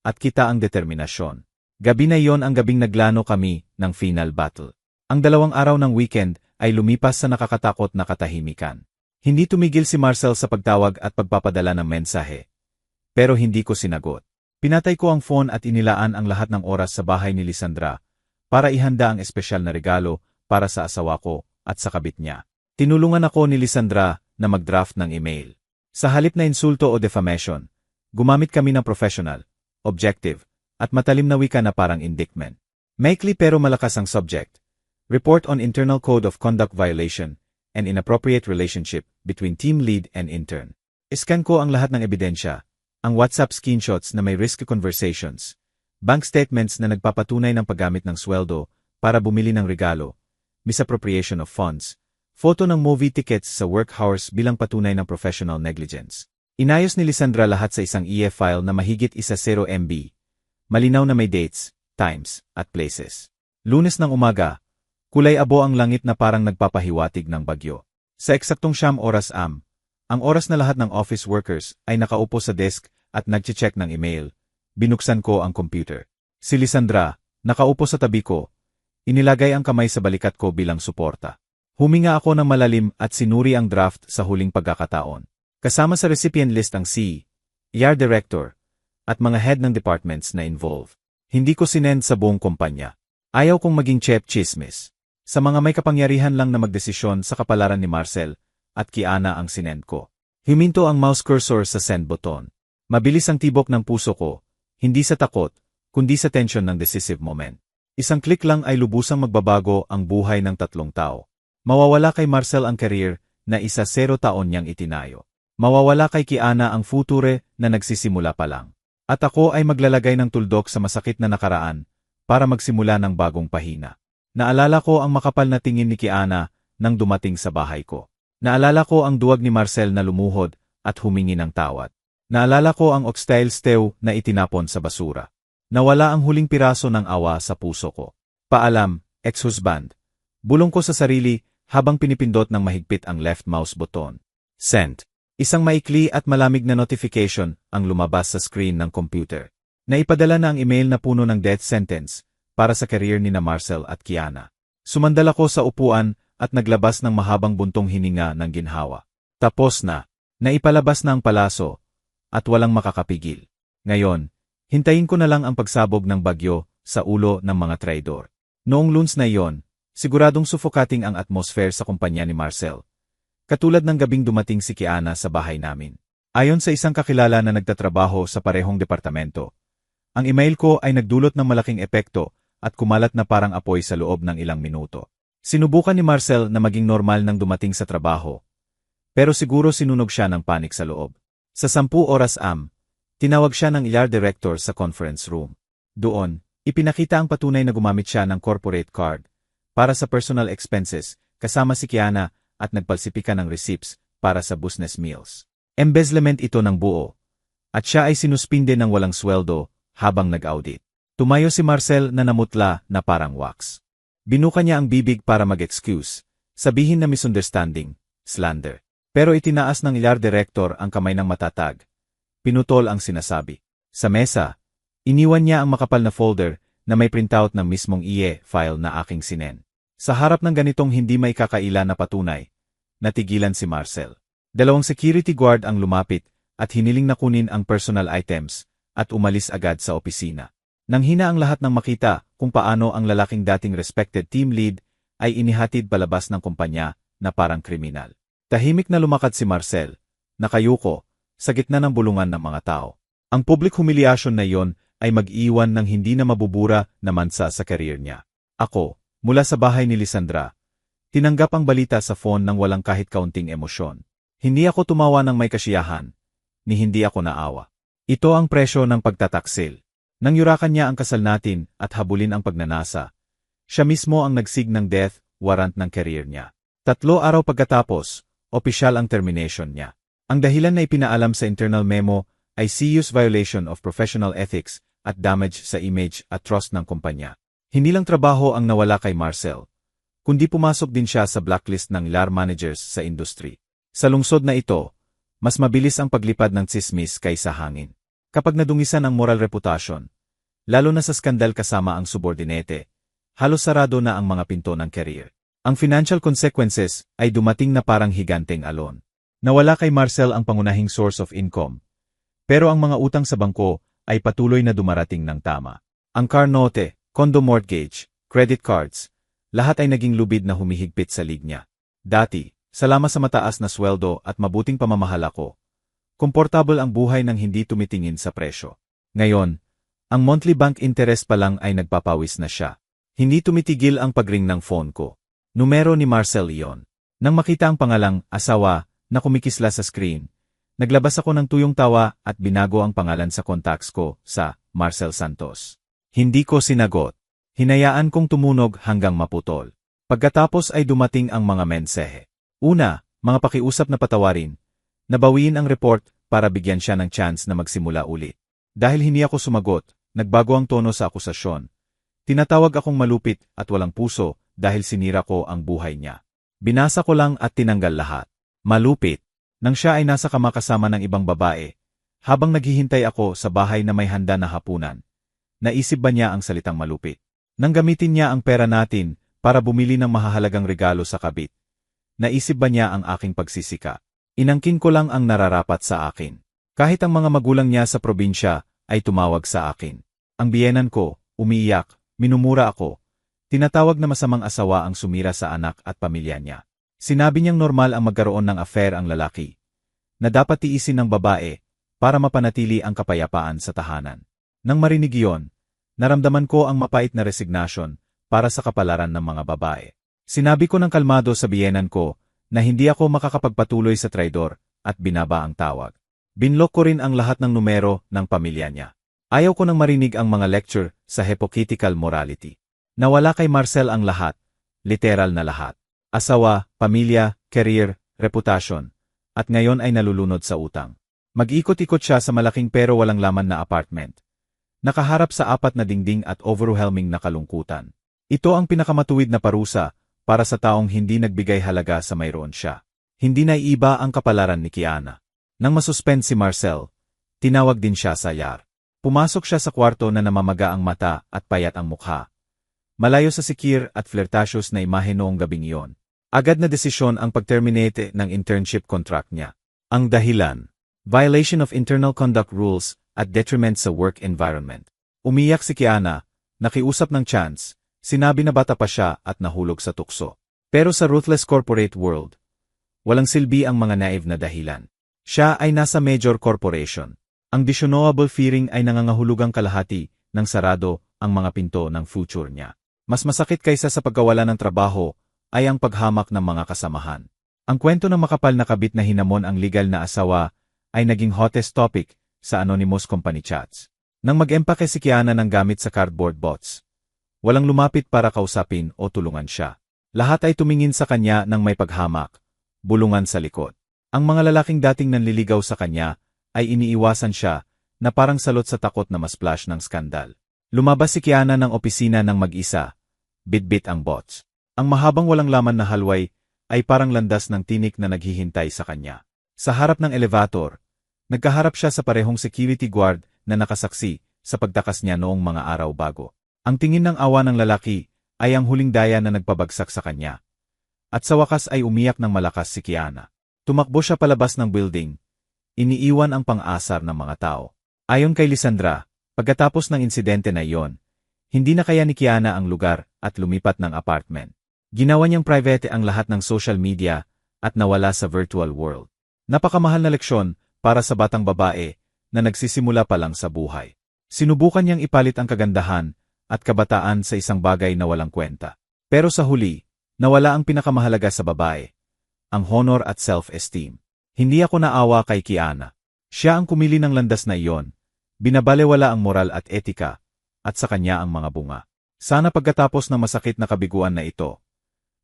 at kita ang determinasyon. Gabi na iyon ang gabing naglano kami ng final battle. Ang 2 araw ng weekend ay lumipas sa nakakatakot na katahimikan. Hindi tumigil si Marcel sa pagtawag at pagpapadala ng mensahe. Pero hindi ko sinagot. Pinatay ko ang phone at inilaan ang lahat ng oras sa bahay ni Lisandra para ihanda ang espesyal na regalo para sa asawa ko at sa kabit niya. Tinulungan ako ni Lisandra na mag-draft ng email. Sa halip na insulto o defamation, gumamit kami ng professional, objective, at matalim na wika na parang indictment. Maikli pero malakas ang subject. Report on internal code of conduct violation and inappropriate relationship between team lead and intern. Iscan ko ang lahat ng ebidensya, ang WhatsApp screenshots na may risky conversations, bank statements na nagpapatunay ng paggamit ng sweldo para bumili ng regalo, misappropriation of funds, photo ng movie tickets sa work hours bilang patunay ng professional negligence. Inayos ni Lisandra lahat sa isang EF file na mahigit 10 MB. Malinaw na may dates, times, at places. Lunes ng umaga, kulay abo ang langit na parang nagpapahiwatig ng bagyo. Sa eksaktong 9 oras ang oras na lahat ng office workers ay nakaupo sa desk at nagche-check ng email, binuksan ko ang computer. Si Lisandra, nakaupo sa tabi ko, inilagay ang kamay sa balikat ko bilang suporta. Huminga ako ng malalim at sinuri ang draft sa huling pagkakataon. Kasama sa recipient list ang ER Director, at mga head ng departments na involved. Hindi ko sinend sa buong kumpanya. Ayaw kong maging chismis. Sa mga may kapangyarihan lang na magdesisyon sa kapalaran ni Marcel at Kiana ang sinend ko. Huminto ang mouse cursor sa send button. Mabilis ang tibok ng puso ko, hindi sa takot, kundi sa tension ng decisive moment. Isang click lang ay lubusang magbabago ang buhay ng 3 tao. Mawawala kay Marcel ang career na 0 taon niyang itinayo. Mawawala kay Kiana ang future na nagsisimula pa lang. At ako ay maglalagay ng tuldok sa masakit na nakaraan para magsimula ng bagong pahina. Naalala ko ang makapal na tingin ni Kiana nang dumating sa bahay ko. Naalala ko ang duwag ni Marcel na lumuhod at humingi ng tawad. Naalala ko ang oxtail stew na itinapon sa basura. Nawala ang huling piraso ng awa sa puso ko. Paalam, ex-husband. Bulong ko sa sarili habang pinipindot ng mahigpit ang left mouse button. Sent. Isang maikli at malamig na notification ang lumabas sa screen ng computer. Naipadala na ang email na puno ng death sentence, para sa career ni na Marcel at Kiana. Sumandal ako sa upuan at naglabas ng mahabang buntong hininga ng ginhawa. Tapos na. Naipalabas na ang palaso at walang makakapigil. Ngayon, hintayin ko na lang ang pagsabog ng bagyo sa ulo ng mga traidor. Noong lunes na iyon, siguradong suffocating ang atmosphere sa kumpanya ni Marcel. Katulad ng gabing dumating si Kiana sa bahay namin. Ayon sa isang kakilala na nagtatrabaho sa parehong departamento, ang email ko ay nagdulot ng malaking epekto at kumalat na parang apoy sa loob ng ilang minuto. Sinubukan ni Marcel na maging normal nang dumating sa trabaho, pero siguro sinunog siya ng panik sa loob. Sa 10 oras tinawag siya ng ER director sa conference room. Doon, ipinakita ang patunay na gumamit siya ng corporate card para sa personal expenses kasama si Kiana at nagpalsipika ng receipts para sa business meals. Embezzlement ito ng buo, at siya ay sinuspinde ng walang sweldo habang nag-audit. Tumayo si Marcel na namutla na parang wax. Binuka niya ang bibig para mag-excuse, sabihin na misunderstanding, slander. Pero itinaas ng ER director ang kamay ng matatag. Pinutol ang sinasabi. Sa mesa, iniwan niya ang makapal na folder na may printout ng mismong IE file na aking sinen. Sa harap ng ganitong hindi may kakaila na patunay, natigilan si Marcel. 2 security guard ang lumapit at hiniling na kunin ang personal items at umalis agad sa opisina. Nang hina ang lahat ng makita kung paano ang lalaking dating respected team lead ay inihatid palabas ng kumpanya na parang kriminal. Tahimik na lumakad si Marcel, nakayuko, sa gitna ng bulungan ng mga tao. Ang public humiliation na iyon ay mag-iwan ng hindi na mabubura na mansa sa career niya. Ako, mula sa bahay ni Lisandra, tinanggap ang balita sa phone ng walang kahit kaunting emosyon. Hindi ako tumawa ng may kasiyahan, ni hindi ako naawa. Ito ang presyo ng pagtataksil. Nang yurakan niya ang kasal natin at habulin ang pagnanasa, siya mismo ang nagsig ng death warrant ng career niya. 3 araw pagkatapos, opisyal ang termination niya. Ang dahilan na ipinaalam sa internal memo ay serious violation of professional ethics at damage sa image at trust ng kumpanya. Hindi lang trabaho ang nawala kay Marcel, kundi pumasok din siya sa blacklist ng LAR managers sa industry. Sa lungsod na ito, mas mabilis ang paglipad ng tsismis kaysa hangin. Kapag nadungisan ang moral reputasyon, lalo na sa skandal kasama ang subordinate, halos sarado na ang mga pinto ng career. Ang financial consequences ay dumating na parang higanteng alon. Nawala kay Marcel ang pangunahing source of income, pero ang mga utang sa bangko ay patuloy na dumarating ng tama. Ang car note, condo mortgage, credit cards, lahat ay naging lubid na humihigpit sa lig niya. Dati, salamat sa mataas na sweldo at mabuting pamamahal ako, komportable ang buhay nang hindi tumitingin sa presyo. Ngayon, ang monthly bank interest pa lang ay nagpapawis na siya. Hindi tumitigil ang pagring ng phone ko. Numero ni Marcel iyon. Nang makita ang pangalang asawa na kumikisla sa screen, naglabas ako ng tuyong tawa at binago ang pangalan sa contacts ko sa Marcel Santos. Hindi ko sinagot. Hinayaan kong tumunog hanggang maputol. Pagkatapos ay dumating ang mga mensahe. Una, mga pakiusap na patawarin. Nabawiin ang report para bigyan siya ng chance na magsimula ulit. Dahil hindi ako sumagot, nagbago ang tono sa akusasyon. Tinatawag akong malupit at walang puso dahil sinira ko ang buhay niya. Binasa ko lang at tinanggal lahat. Malupit. Nang siya ay nasa kama kasama ng ibang babae, habang naghihintay ako sa bahay na may handa na hapunan, naisip ba niya ang salitang malupit? Nang gamitin niya ang pera natin para bumili ng mahahalagang regalo sa kabit, naisip ba niya ang aking pagsisika? Inangkin ko lang ang nararapat sa akin. Kahit ang mga magulang niya sa probinsya ay tumawag sa akin. Ang biyenan ko, umiiyak, minumura ako. Tinatawag na masamang asawa ang sumira sa anak at pamilya niya. Sinabi niyang normal ang magkaroon ng affair ang lalaki, na dapat tiisin ng babae para mapanatili ang kapayapaan sa tahanan. Nang marinig iyon, naramdaman ko ang mapait na resignasyon para sa kapalaran ng mga babae. Sinabi ko ng kalmado sa biyenan ko na hindi ako makakapagpatuloy sa traidor at binaba ang tawag. Binlock ko rin ang lahat ng numero ng pamilya niya. Ayaw ko nang marinig ang mga lecture sa hypocritical morality. Nawala kay Marcel ang lahat, literal na lahat. Asawa, pamilya, career, reputasyon, at ngayon ay nalulunod sa utang. Mag-ikot-ikot siya sa malaking pero walang laman na apartment. Nakaharap sa 4 na dingding at overwhelming na kalungkutan. Ito ang pinakamatuwid na parusa para sa taong hindi nagbigay halaga sa mayroon siya. Hindi naiiba ang kapalaran ni Kiana. Nang masuspend si Marcel, tinawag din siya sa ER. Pumasok siya sa kwarto na namamaga ang mata at payat ang mukha. Malayo sa sikir at flirtatious na imahe noong gabing iyon. Agad na desisyon ang pag-terminate ng internship contract niya. Ang dahilan, violation of internal conduct rules at detriment sa work environment. Umiyak si Kiana, nakiusap ng chance, sinabi na bata pa siya at nahulog sa tukso. Pero sa ruthless corporate world, walang silbi ang mga naive na dahilan. Siya ay nasa major corporation. Ang dishonorable fearing ay nangangahulugang kalahati ng sarado ang mga pinto ng future niya. Mas masakit kaysa sa pagkawala ng trabaho ay ang paghamak ng mga kasamahan. Ang kwento ng makapal na kabit na hinamon ang legal na asawa ay naging hottest topic sa anonymous company chats. Nang mag-empake si Kiana ng gamit sa cardboard bots, walang lumapit para kausapin o tulungan siya. Lahat ay tumingin sa kanya ng may paghamak, bulungan sa likod. Ang mga lalaking dating nanliligaw sa kanya ay iniiwasan siya na parang salot sa takot na ma-splash ng skandal. Lumabas si Kiana ng opisina ng mag-isa, bitbit ang bots. Ang mahabang walang laman na halway ay parang landas ng tinik na naghihintay sa kanya. Sa harap ng elevator, nagkaharap siya sa parehong security guard na nakasaksi sa pagtakas niya noong mga araw bago. Ang tingin ng awa ng lalaki ay ang huling daya na nagpabagsak sa kanya. At sa wakas ay umiyak ng malakas si Kiana. Tumakbo siya palabas ng building. Iniiwan ang pang-asar ng mga tao. Ayon kay Lisandra, pagkatapos ng insidente na iyon, hindi na kaya ni Kiana ang lugar at lumipat ng apartment. Ginawa niyang private ang lahat ng social media at nawala sa virtual world. Napakamahal na leksyon para sa batang babae na nagsisimula pa lang sa buhay. Sinubukan niyang ipalit ang kagandahan at kabataan sa isang bagay na walang kwenta. Pero sa huli, nawala ang pinakamahalaga sa babae, ang honor at self-esteem. Hindi ako naawa kay Kiana. Siya ang kumili ng landas na iyon. Binabalewala ang moral at etika, at sa kanya ang mga bunga. Sana pagkatapos ng masakit na kabiguan na ito,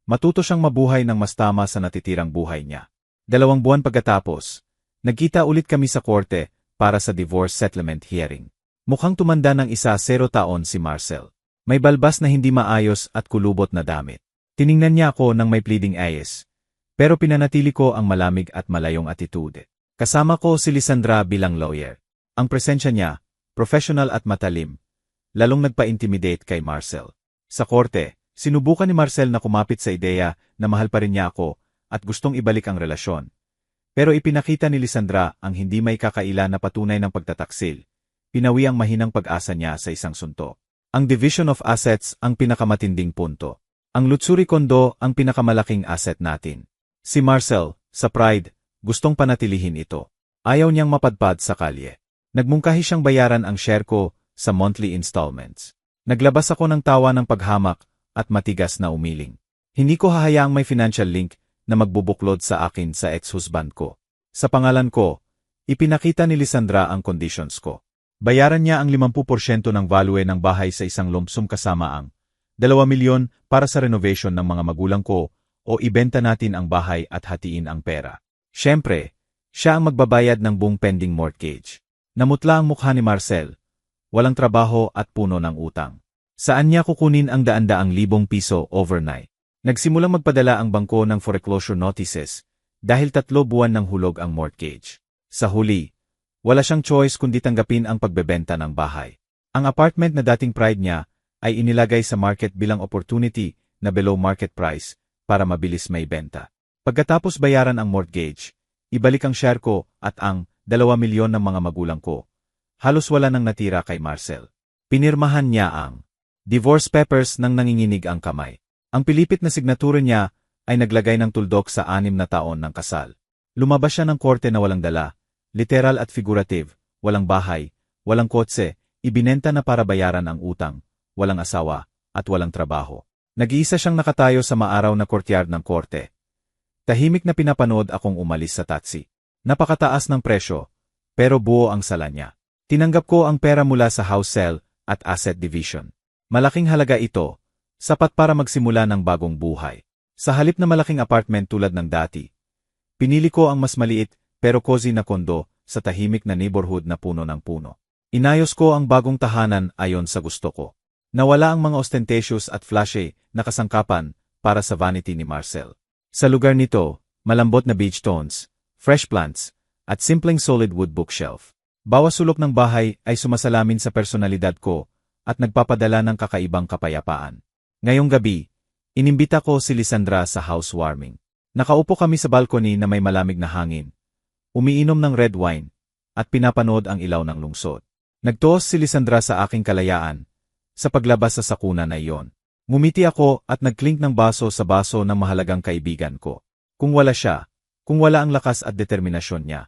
matuto siyang mabuhay ng mas tama sa natitirang buhay niya. 2 buwan pagkatapos, nagkita ulit kami sa korte para sa divorce settlement hearing. Mukhang tumanda ng 10 taon si Marcel. May balbas na hindi maayos at kulubot na damit. Tiningnan niya ako ng may pleading eyes, pero pinanatili ko ang malamig at malayong attitude. Kasama ko si Lisandra bilang lawyer. Ang presensya niya, professional at matalim, lalong nagpa-intimidate kay Marcel. Sa korte, sinubukan ni Marcel na kumapit sa ideya na mahal pa rin niya ako at gustong ibalik ang relasyon. Pero ipinakita ni Lisandra ang hindi may kakaila na patunay ng pagtataksil. Pinawi ang mahinang pag-asa niya sa isang suntok. Ang division of assets ang pinakamatinding punto. Ang luxury condo ang pinakamalaking asset natin. Si Marcel, sa pride, gustong panatilihin ito. Ayaw niyang mapadpad sa kalye. Nagmungkahi siyang bayaran ang share ko sa monthly installments. Naglabas ako ng tawa ng paghamak at matigas na umiling. Hindi ko hahayaang may financial link na magbubuklod sa akin sa ex-husband ko. Sa pangalan ko, ipinakita ni Lisandra ang conditions ko. Bayaran niya ang 50% ng value ng bahay sa isang lump sum kasama ang 2 milyon para sa renovation ng mga magulang ko o ibenta natin ang bahay at hatiin ang pera. Siyempre, siya ang magbabayad ng buong pending mortgage. Namutla ang mukha ni Marcel. Walang trabaho at puno ng utang. Saan niya kukunin ang daan-daang libong piso overnight? Nagsimulang magpadala ang bangko ng foreclosure notices dahil 3 buwan ng hulog ang mortgage. Sa huli, wala siyang choice kundi tanggapin ang pagbebenta ng bahay. Ang apartment na dating pride niya ay inilagay sa market bilang opportunity na below market price para mabilis may benta. Pagkatapos bayaran ang mortgage, ibalik ang share ko at ang 2 milyon ng mga magulang ko. Halos wala nang natira kay Marcel. Pinirmahan niya ang divorce papers nang nanginginig ang kamay. Ang pilipit na signatura niya ay naglagay ng tuldok sa 6 na taon ng kasal. Lumabas siya ng korte na walang dala, literal at figurative, walang bahay, walang kotse, ibinenta na para bayaran ang utang, walang asawa, at walang trabaho. Nag-iisa siyang nakatayo sa maaraw na courtyard ng korte. Tahimik na pinapanood akong umalis sa taxi. Napakataas ng presyo, pero buo ang sala niya. Tinanggap ko ang pera mula sa house sale at asset division. Malaking halaga ito, sapat para magsimula ng bagong buhay. Sa halip na malaking apartment tulad ng dati, pinili ko ang mas maliit pero cozy na kondo sa tahimik na neighborhood na puno ng puno. Inayos ko ang bagong tahanan ayon sa gusto ko. Nawala ang mga ostentatious at flashy na kasangkapan para sa vanity ni Marcel. Sa lugar nito, malambot na beige tones, fresh plants, at simpleng solid wood bookshelf. Bawat sulok ng bahay ay sumasalamin sa personalidad ko at nagpapadala ng kakaibang kapayapaan. Ngayong gabi, inimbita ko si Lisandra sa housewarming. Nakaupo kami sa balcony na may malamig na hangin, umiinom ng red wine, at pinapanood ang ilaw ng lungsod. Nagtuos si Lisandra sa aking kalayaan, sa paglabas sa sakuna na iyon. Ngumiti ako at nagklink ng baso sa baso ng mahalagang kaibigan ko. Kung wala siya, kung wala ang lakas at determinasyon niya,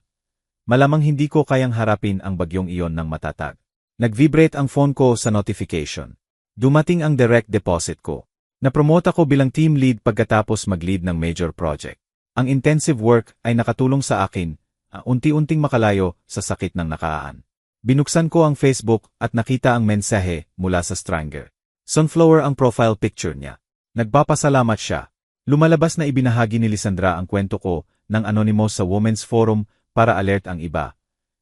malamang hindi ko kayang harapin ang bagyong iyon ng matatag. Nag-vibrate ang phone ko sa notification. Dumating ang direct deposit ko. Napromote ako bilang team lead pagkatapos mag-lead ng major project. Ang intensive work ay nakatulong sa akin, unti-unting makalayo sa sakit ng nakaraan. Binuksan ko ang Facebook at nakita ang mensahe mula sa stranger. Sunflower ang profile picture niya. Nagpapasalamat siya. Lumalabas na ibinahagi ni Lisandra ang kwento ko ng anonymous sa Women's Forum para alert ang iba.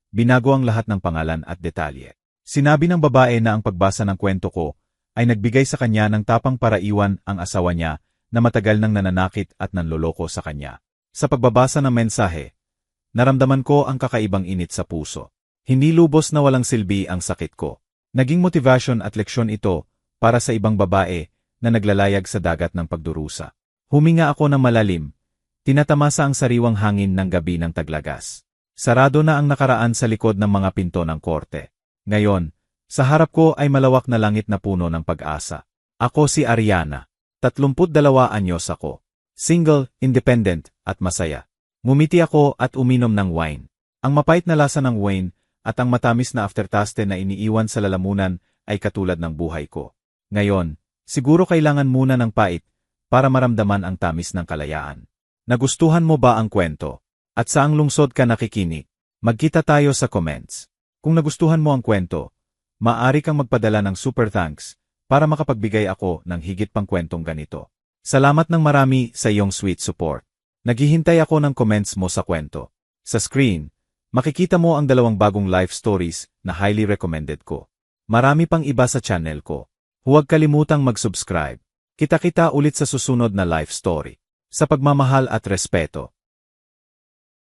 Binago ang lahat ng pangalan at detalye. Sinabi ng babae na ang pagbasa ng kwento ko ay nagbigay sa kanya ng tapang para iwan ang asawa niya na matagal nang nananakit at nanloloko sa kanya. Sa pagbabasa ng mensahe, naramdaman ko ang kakaibang init sa puso. Hindi lubos na walang silbi ang sakit ko. Naging motivation at leksyon ito para sa ibang babae na naglalayag sa dagat ng pagdurusa. Huminga ako ng malalim, tinatamasa ang sariwang hangin ng gabi ng taglagas. Sarado na ang nakaraan sa likod ng mga pinto ng korte. Ngayon, sa harap ko ay malawak na langit na puno ng pag-asa. Ako si Ariana. 32 anyos ako. Single, independent, at masaya. Ngumiti ako at uminom ng wine. Ang mapait na lasa ng wine at ang matamis na aftertaste na iniiwan sa lalamunan ay katulad ng buhay ko. Ngayon, siguro kailangan muna ng pait para maramdaman ang tamis ng kalayaan. Nagustuhan mo ba ang kwento? At saang lungsod ka nakikinig? Magkita tayo sa comments. Kung nagustuhan mo ang kwento, maaari kang magpadala ng super thanks para makapagbigay ako ng higit pang kwentong ganito. Salamat ng marami sa iyong sweet support. Naghihintay ako ng comments mo sa kwento. Sa screen, makikita mo ang 2 bagong life stories na highly recommended ko. Marami pang iba sa channel ko. Huwag kalimutang mag-subscribe. Kita-kita ulit sa susunod na life story. Sa pagmamahal at respeto.